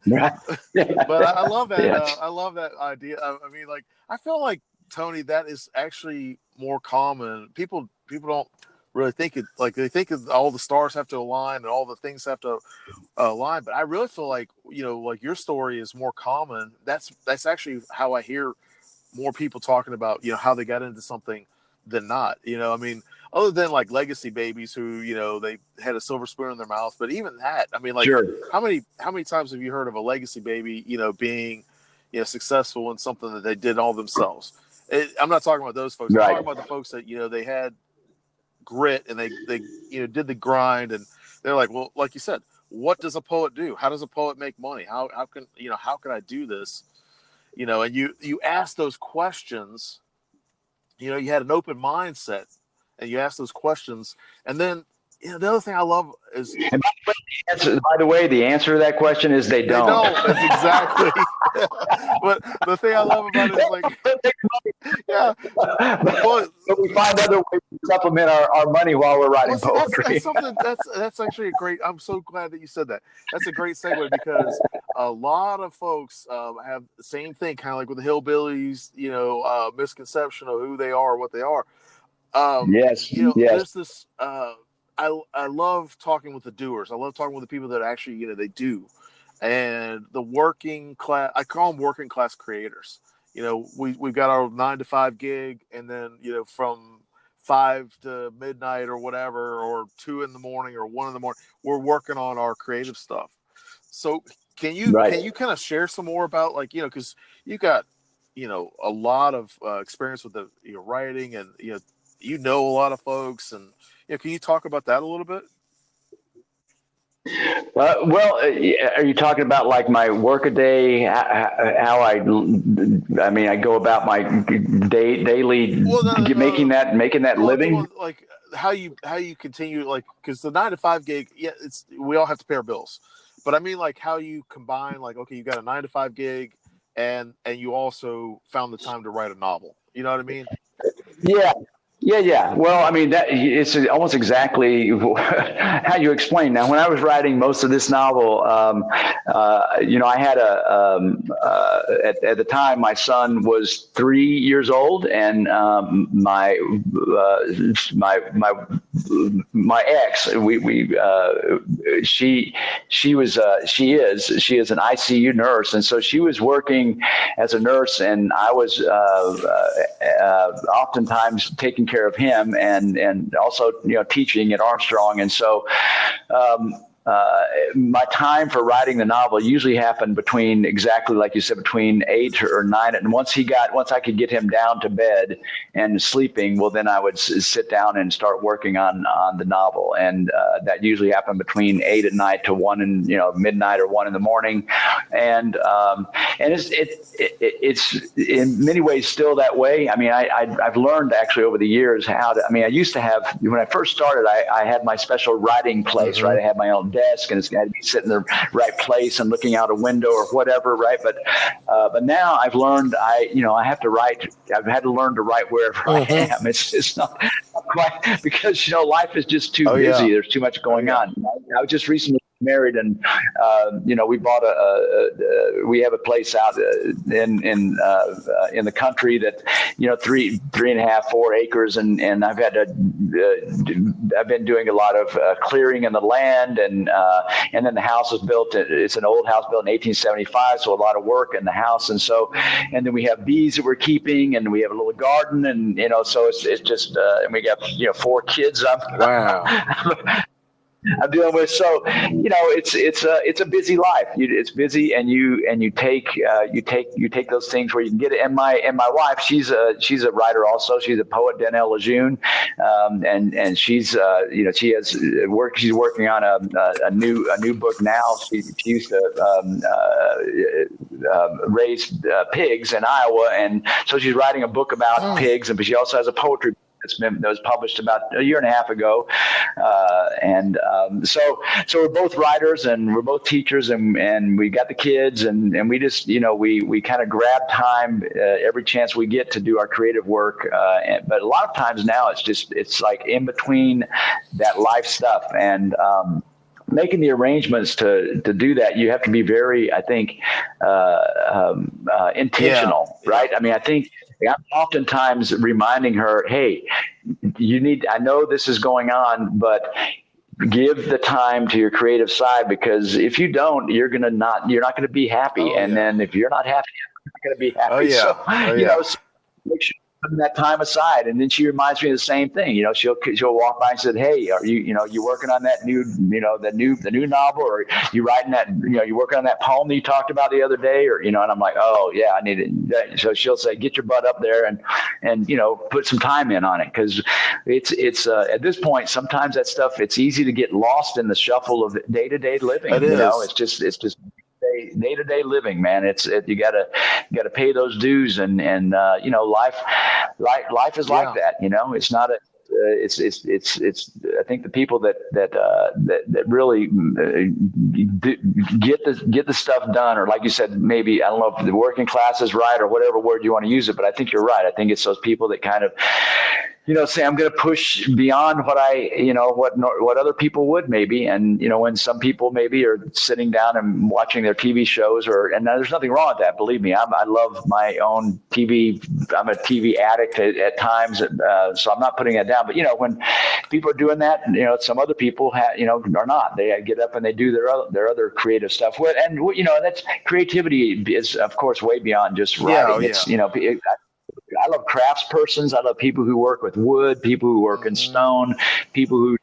Speaker 2: Right.
Speaker 1: But I love that.
Speaker 2: Yeah.
Speaker 1: I love that idea. I mean, like, I feel like, Tony, that is actually more common. People don't really think it, like, they think all the stars have to align and all the things have to align. But I really feel like, like your story is more common. That's actually how I hear more people talking about, how they got into something than not. I mean, other than like legacy babies who, they had a silver spoon in their mouth. But even that, I mean, like,
Speaker 2: Sure.
Speaker 1: how many times have you heard of a legacy baby, being, successful in something that they did all themselves? I'm not talking about those folks. I'm
Speaker 2: Right.
Speaker 1: talking about the folks that, they had grit and they did the grind, and they're like, well, like you said, what does a poet do? How does a poet make money? How can I do this? And you ask those questions. You had an open mindset, and you ask those questions, and then the other thing I love is,
Speaker 2: And by the way, the answer to that question is they don't.
Speaker 1: That's exactly. But the thing I love about it is, like, yeah,
Speaker 2: but we find other ways to supplement our money while we're writing poetry.
Speaker 1: That's something that's actually a great. I'm so glad that you said that. That's a great segue, because a lot of folks have the same thing, kind of like with the hillbillies, misconception of who they are, what they are.
Speaker 2: Yes.
Speaker 1: There's this. I love talking with the doers. I love talking with the people that actually, they do. And the working class, I call them working class creators. We've got our 9 to 5 gig, and then, from 5 to midnight or whatever, or 2 in the morning or 1 in the morning, we're working on our creative stuff. So can you kind of share some more about, like, because you got, a lot of experience with the writing, and, a lot of folks, and, can you talk about that a little bit?
Speaker 2: Well, are you talking about like my workaday? How I go about my daily making that living.
Speaker 1: Like how you continue, like, because the 9 to 5 gig, we all have to pay our bills, but I mean, like, how you combine, like, okay, you got a 9 to 5 gig, and you also found the time to write a novel. You know what I mean?
Speaker 2: Yeah. Well, I mean, that it's almost exactly how you explain. Now, when I was writing most of this novel, I had at the time my son was 3 years old, and my ex, she is an ICU nurse, and so she was working as a nurse, and I was oftentimes taking care of him, and also teaching at Armstrong, and so my time for writing the novel usually happened between, exactly like you said, between 8 or 9. And once I could get him down to bed and sleeping, well, then I would sit down and start working on the novel. And that usually happened between 8 at night to 1 in midnight or 1 in the morning. And it's in many ways still that way. I mean, I've learned actually over the years how to. I mean, I used to have, when I first started, I had my special writing place, mm-hmm. right? I had my own desk, and it's got to be sitting in the right place and looking out a window or whatever, right? But now I've learned I have to write. I've had to learn to write wherever mm-hmm. I am. It's not quite, because life is just too busy. Yeah. There's too much going on. I was just recently married, and we bought we have a place out in the country that 3.5, 4 acres, and I've been doing a lot of clearing in the land, and then the house was built. It's an old house built in 1875, so a lot of work in the house, and then we have bees that we're keeping, and we have a little garden, and so it's just and we got 4 kids.
Speaker 1: Wow.
Speaker 2: I'm dealing with. So, it's a busy life. It's busy, and you take those things where you can get it. And my wife, she's a writer also. She's a poet, Danielle Lejeune, and she's she has work. She's working on a new book now. She used to raise pigs in Iowa, and so she's writing a book about pigs. But she also has a poetry that was published about a year and a half ago. So we're both writers and we're both teachers, and we got the kids, and we just, we kind of grab time every chance we get to do our creative work. But a lot of times now it's like in between that life stuff and making the arrangements to do that, you have to be very, I think, intentional, right? I mean, I think I'm oftentimes reminding her, hey, I know this is going on, but give the time to your creative side, because if you don't, you're not going to be happy. Then if you're not happy, you're not going to be happy. So make sure putting that time aside. And then she reminds me of the same thing. She'll walk by and say, hey, are you working on that new, the new novel, or you writing that, you working on that poem that you talked about the other day, or, and I'm like, oh yeah, I need it. So she'll say, get your butt up there and put some time in on it. Cause it's at this point, sometimes that stuff, it's easy to get lost in the shuffle of day-to-day living. It's just day-to-day living, man. You gotta pay those dues, and life is like that. It's not it's I think the people that really get the stuff done, or like you said, maybe, I don't know if the working class is right or whatever word you want to use it, but I think you're right. I think it's those people that kind of say, I'm going to push beyond what what other people would maybe. And, when some people maybe are sitting down and watching their TV shows, and there's nothing wrong with that. Believe me, I love my own TV. I'm a TV addict at times. So I'm not putting that down. But, when people are doing that, some other people are not. They get up and they do their other creative stuff. And, that's creativity is, of course, way beyond just writing. I love craftspersons. I love people who work with wood, people who work in stone, people who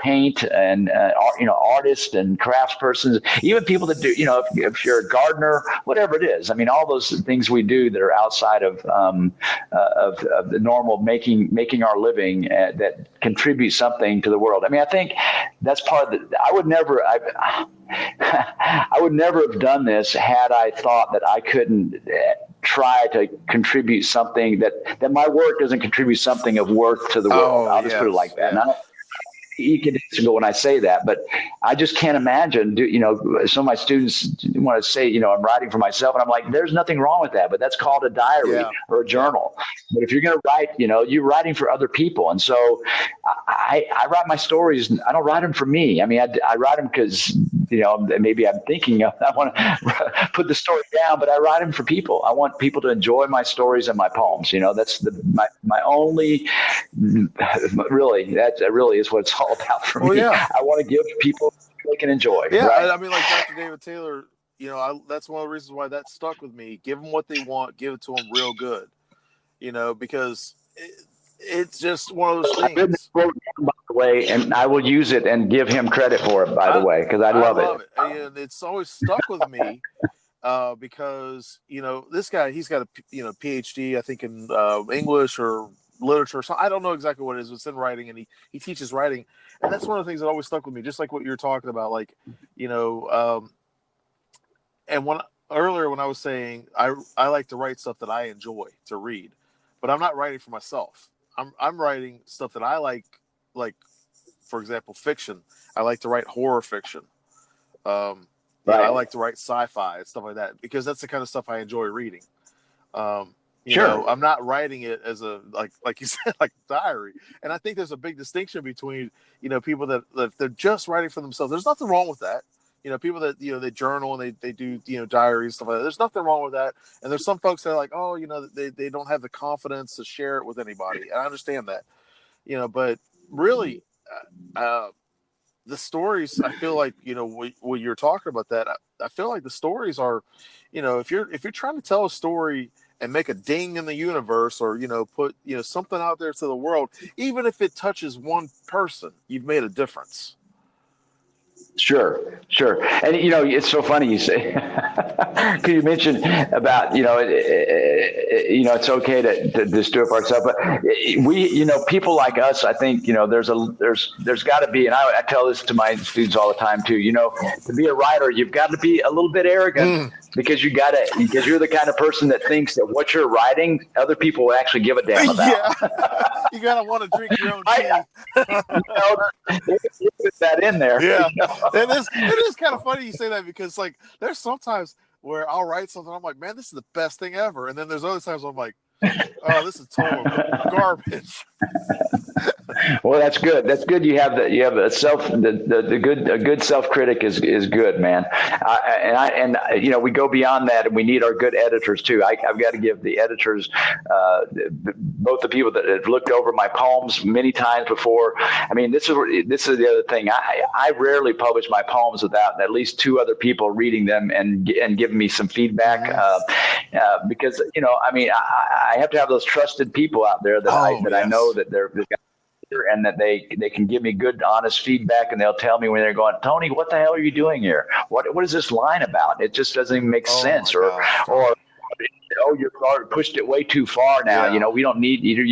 Speaker 2: paint, and artists and craftspersons, even people that do, if you're a gardener, whatever it is. I mean, all those things we do that are outside of the normal making our living, that contribute something to the world. I mean, I think that's part of I would never have done this had I thought that I couldn't try to contribute something, that my work doesn't contribute something of worth to the world. I'll just put it like that. Yeah. You can disagree when I say that, but I just can't imagine. Some of my students want to say, I'm writing for myself, and I'm like, there's nothing wrong with that, but that's called a diary or a journal. But if you're going to write, you're writing for other people, and so I write my stories. I don't write them for me. I mean, I write them because maybe I'm thinking I want to put the story down, but I write them for people. I want people to enjoy my stories and my poems. That's my only really. That really is what it's all about for me. I want to give people they can enjoy.
Speaker 1: Yeah,
Speaker 2: right?
Speaker 1: I mean, like Dr. David Taylor, that's one of the reasons why that stuck with me. Give them what they want, give it to them real good. Because it's just one of those things.
Speaker 2: By the way, and I will use it and give him credit for it. By the way, because I love it.
Speaker 1: And it's always stuck with me because this guy, he's got a PhD, I think, in English or literature. So I don't know exactly what it is. It's in writing, and he teaches writing, and that's one of the things that always stuck with me. Just like what you're talking about, like and when I was saying I like to write stuff that I enjoy to read, but I'm not writing for myself. I'm writing stuff that I like for example, fiction. I like to write horror fiction. Right. I like to write sci-fi and stuff like that, because that's the kind of stuff I enjoy reading. Sure. I'm not writing it as a like you said, like a diary. And I think there's a big distinction between people that they're just writing for themselves. There's nothing wrong with that. People that they journal and they do diaries, stuff like that. There's nothing wrong with that. And there's some folks that are like, oh, they don't have the confidence to share it with anybody. And I understand that. But really, the stories, I feel like when you're talking about that, I feel like the stories are, if you're trying to tell a story and make a ding in the universe, or put something out there to the world, even if it touches one person, you've made a difference.
Speaker 2: Sure. And, it's so funny you say, because you mentioned about, it's okay to just do it for ourselves. But we, people like us, I think, there's got to be, and I tell this to my students all the time too, to be a writer, you've got to be a little bit arrogant. Because you're the kind of person that thinks that what you're writing, other people will actually give a damn about.
Speaker 1: You gotta want to drink your own tea.
Speaker 2: Put that in there.
Speaker 1: Yeah, it is kind of funny you say that, because like there's sometimes where I'll write something, I'm like, man, this is the best thing ever, and then there's other times I'm like, oh, this is total garbage.
Speaker 2: Well, that's good. That's good. You have a good self critic is good, man. And we go beyond that, and we need our good editors too. I've got to give the editors, both the people that have looked over my poems many times before. I mean, this is the other thing. I rarely publish my poems without at least two other people reading them and giving me some feedback, because I have to have those trusted people out there that I know that they've got, and that they can give me good, honest feedback, and they'll tell me when they're going, Tony, what the hell are you doing here? What is this line about? It just doesn't even make sense. Or you've already pushed it way too far now.
Speaker 1: Yeah.
Speaker 2: We don't need either.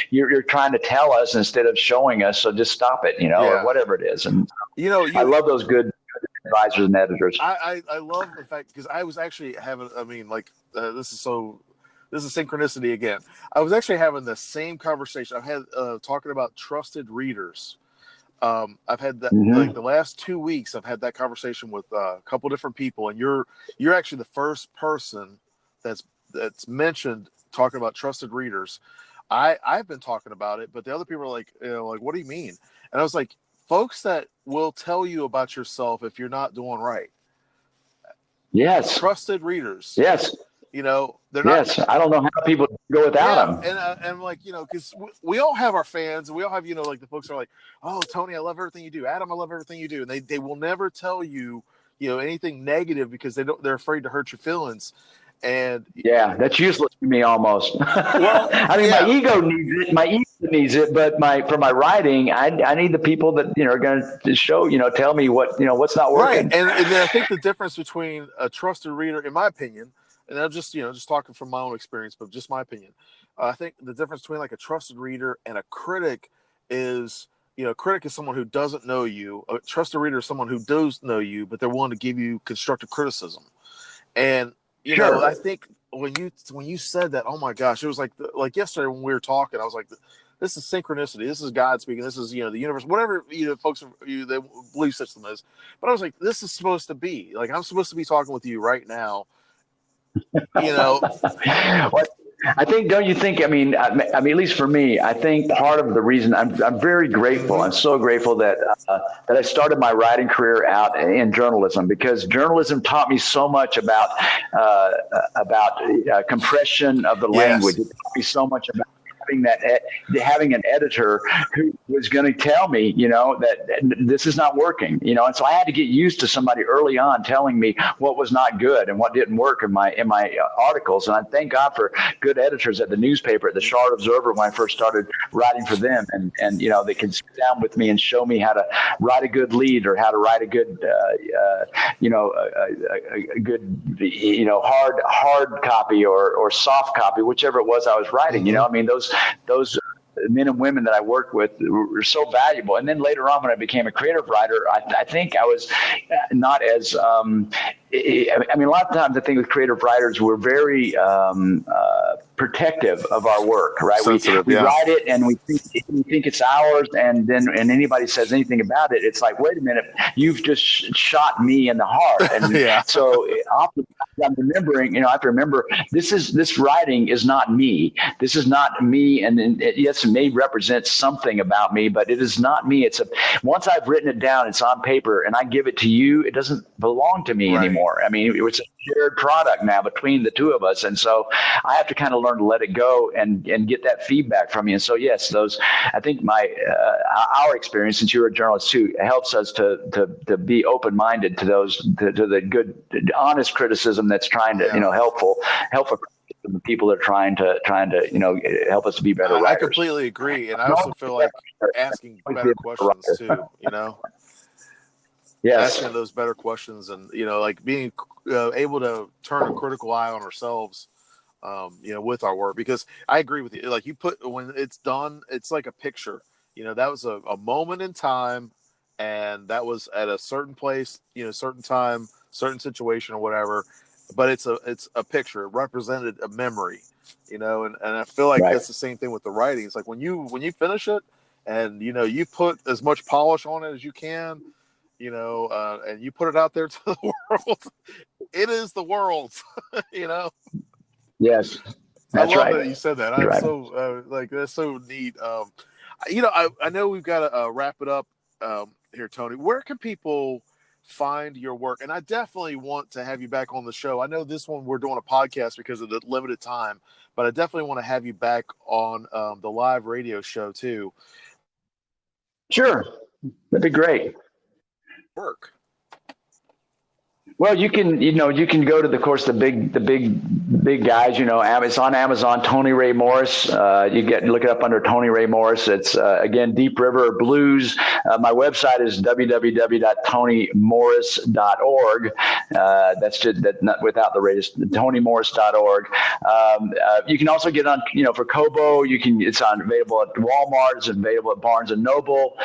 Speaker 2: You're trying to tell us instead of showing us, so just stop it. Or whatever it is. And I love those good advisors and editors.
Speaker 1: I love the fact, because I was actually having, this is synchronicity again. I was actually having the same conversation. I've had talking about trusted readers. I've had that like the last 2 weeks. I've had that conversation with a couple different people, and you're actually the first person that's mentioned talking about trusted readers. I've been talking about it, but the other people are like, what do you mean? And I was like, folks that will tell you about yourself if you're not doing right.
Speaker 2: Yes.
Speaker 1: Trusted readers.
Speaker 2: Yes.
Speaker 1: They're not.
Speaker 2: Yes, I don't know how people go without them.
Speaker 1: And like, because we all have our fans, and we all have, like the folks are like, oh, Tony, I love everything you do. Adam, I love everything you do. And they will never tell you, anything negative, because they're afraid to hurt your feelings. And
Speaker 2: that's useless to me almost. Well, my ego needs it. My ego needs it, but for my writing, I need the people that are going to show, tell me what's not working.
Speaker 1: Right, and then I think the difference between a trusted reader, in my opinion. And I'm just talking from my own experience, but just my opinion. I think the difference between like a trusted reader and a critic is, a critic is someone who doesn't know you. A trusted reader is someone who does know you, but they're willing to give you constructive criticism. And I think when you said that, oh my gosh, it was like yesterday when we were talking, I was like, this is synchronicity. This is God speaking. This is the universe. Whatever folks they believe system is. But I was like, this is supposed to be like, I'm supposed to be talking with you right now.
Speaker 2: What I think, don't you think? I mean, at least for me, I think part of the reason I'm very grateful. I'm so grateful that I started my writing career out in journalism, because journalism taught me so much about compression of the language. It taught me so much about having an editor who was going to tell me, that this is not working, and so I had to get used to somebody early on telling me what was not good and what didn't work in my articles. And I thank God for good editors at the newspaper, at the Charlotte Observer, when I first started writing for them, and they can sit down with me and show me how to write a good lead, or how to write a good, a good, hard copy or soft copy, whichever it was I was writing. Those men and women that I worked with were so valuable. And then later on, when I became a creative writer, I think I was not as a lot of times I think with creative writers, we're very protective of our work, right? We write it and we think it's ours, and anybody says anything about it, it's like, wait a minute, you've just shot me in the heart. And so often I'm remembering, I have to remember, this writing is not me. This is not me, and yes, it may represent something about me, but it is not me. Once I've written it down, it's on paper, and I give it to you, it doesn't belong to me anymore. I mean, it's a shared product now between the two of us, and so I have to kind of learn to let it go and get that feedback from you. And so yes, I think our experience, since you're a journalist too, helps us to be open-minded to the good, honest criticism that's trying to help the people that are trying to help us to be better writers.
Speaker 1: I completely agree, and I also feel like asking better questions too.
Speaker 2: Yes.
Speaker 1: Asking those better questions, and like being able to turn a critical eye on ourselves, with our work. Because I agree with you. Like when it's done, it's like a picture. That was a moment in time, and that was at a certain place, certain time, certain situation, or whatever. But it's a picture. It represented a memory, and I feel like
Speaker 2: Right.
Speaker 1: that's the same thing with the writing. It's like when you finish it and, you put as much polish on it as you can, and you put it out there to the world, it is the world's,
Speaker 2: Yes,
Speaker 1: I
Speaker 2: that's
Speaker 1: love
Speaker 2: right.
Speaker 1: that you said that.
Speaker 2: You're
Speaker 1: I'm
Speaker 2: right.
Speaker 1: so that's so neat. I know we've got to wrap it up here, Tony. Where can people find your work? And I definitely want to have you back on the show. I know this one we're doing a podcast because of the limited time, but I definitely want to have you back on the live radio show too.
Speaker 2: Sure, that'd be great.
Speaker 1: Work.
Speaker 2: Well, you can go to the big guys. It's on Amazon. Tony Ray Morris. Look it up under Tony Ray Morris. It's again Deep River Blues. My website is www.tonymorris.org. That's just that, not without the rate. It's tonymorris.org. You can also get on for Kobo. It's available at Walmart. It's available at Barnes and Noble.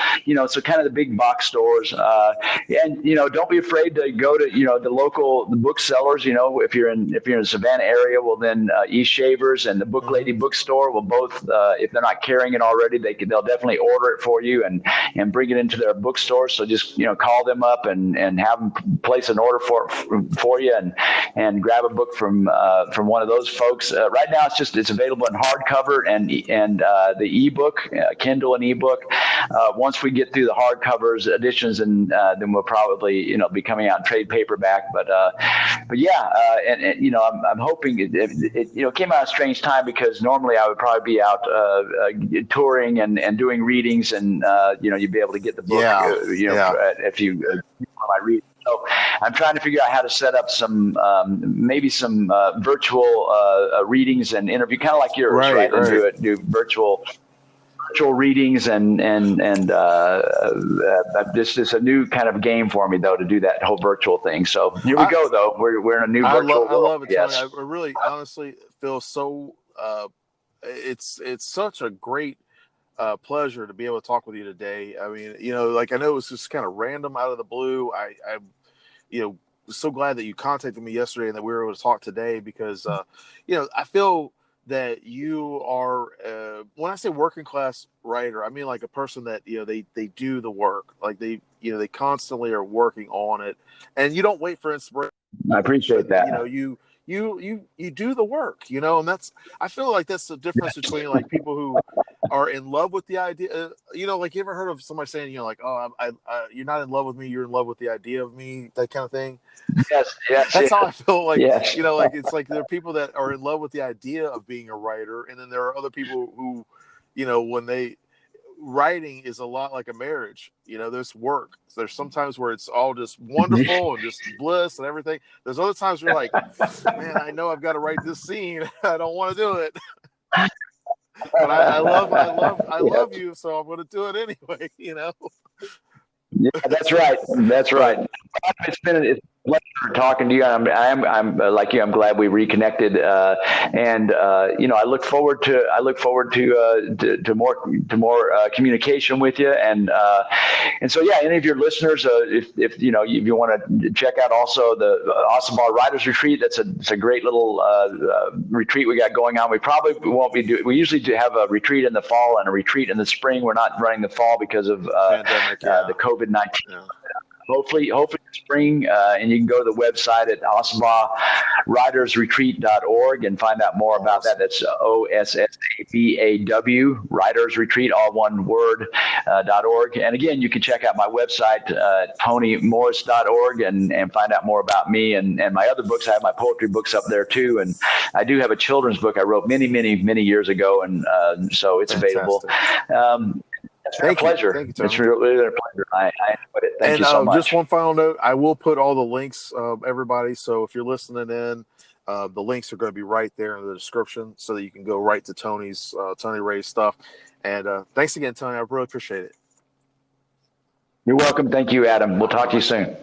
Speaker 2: So kind of the big box stores. And don't be afraid to go to the booksellers. If you're in the Savannah area, well then East Shavers and the Book Lady bookstore will both, if they're not carrying it already, they'll definitely order it for you and bring it into their bookstore. So just call them up and have them place an order for you and grab a book from one of those folks. Right now it's available in hardcover and the ebook, Kindle and ebook. Once we get through the hardcovers editions, and then we'll probably be coming out in trade paperback. But yeah, I'm hoping it came out at a strange time because normally I would probably be out touring and doing readings, and you'd be able to get the book if you might read. So I'm trying to figure out how to set up some maybe some virtual readings and interview, kind of like yours, right? And do virtual readings and this is a new kind of game for me though to do that whole virtual thing. So here we go though. We're in a new virtual world.
Speaker 1: I love it.
Speaker 2: Yes.
Speaker 1: Tony. I really honestly feel so it's such a great pleasure to be able to talk with you today. I mean, I know it was just kind of random out of the blue. I was so glad that you contacted me yesterday and that we were able to talk today because I feel that you are when I say working class writer, I mean like a person that they do the work, like they constantly are working on it, and you don't wait for inspiration.
Speaker 2: I appreciate that.
Speaker 1: You do the work, and I feel like that's the difference between like people who are in love with the idea. Like you ever heard of somebody saying, oh, you're not in love with me, you're in love with the idea of me, that kind of thing.
Speaker 2: Yes.
Speaker 1: That's how I feel like,
Speaker 2: yes.
Speaker 1: Like it's like there are people that are in love with the idea of being a writer. And then there are other people who, when writing is a lot like a marriage. There's work. There's sometimes where it's all just wonderful and just bliss and everything. There's other times where you're like, man, I know I've got to write this scene. I don't want to do it. But I love you, so I'm going to do it anyway,
Speaker 2: Yeah, that's right. It's been a pleasure talking to you. I'm like you. I'm glad we reconnected, and I look forward to more communication with you. And so yeah, any of your listeners, if you want to check out also the Ossabaw Writers Retreat, it's a great little retreat we got going on. We probably won't be doing. We usually do have a retreat in the fall and a retreat in the spring. We're not running the fall because of pandemic, the COVID-19. Yeah. Hopefully spring, and you can go to the website at ossabawwritersretreat.org and find out more about that. That's OSSABAW, Writers Retreat, all one word, .org. And again, you can check out my website, tonymorris.org, and find out more about me and my other books. I have my poetry books up there too, and I do have a children's book I wrote many years ago, and so it's available. It's been a pleasure.
Speaker 1: Thank you, Tony.
Speaker 2: It's really been a pleasure. I enjoyed it. Thank you so much.
Speaker 1: Just one final note. I will put all the links, everybody. So if you're listening in, the links are going to be right there in the description so that you can go right to Tony Ray's stuff. And thanks again, Tony. I really appreciate it.
Speaker 2: You're welcome. Thank you, Adam. We'll talk to you soon.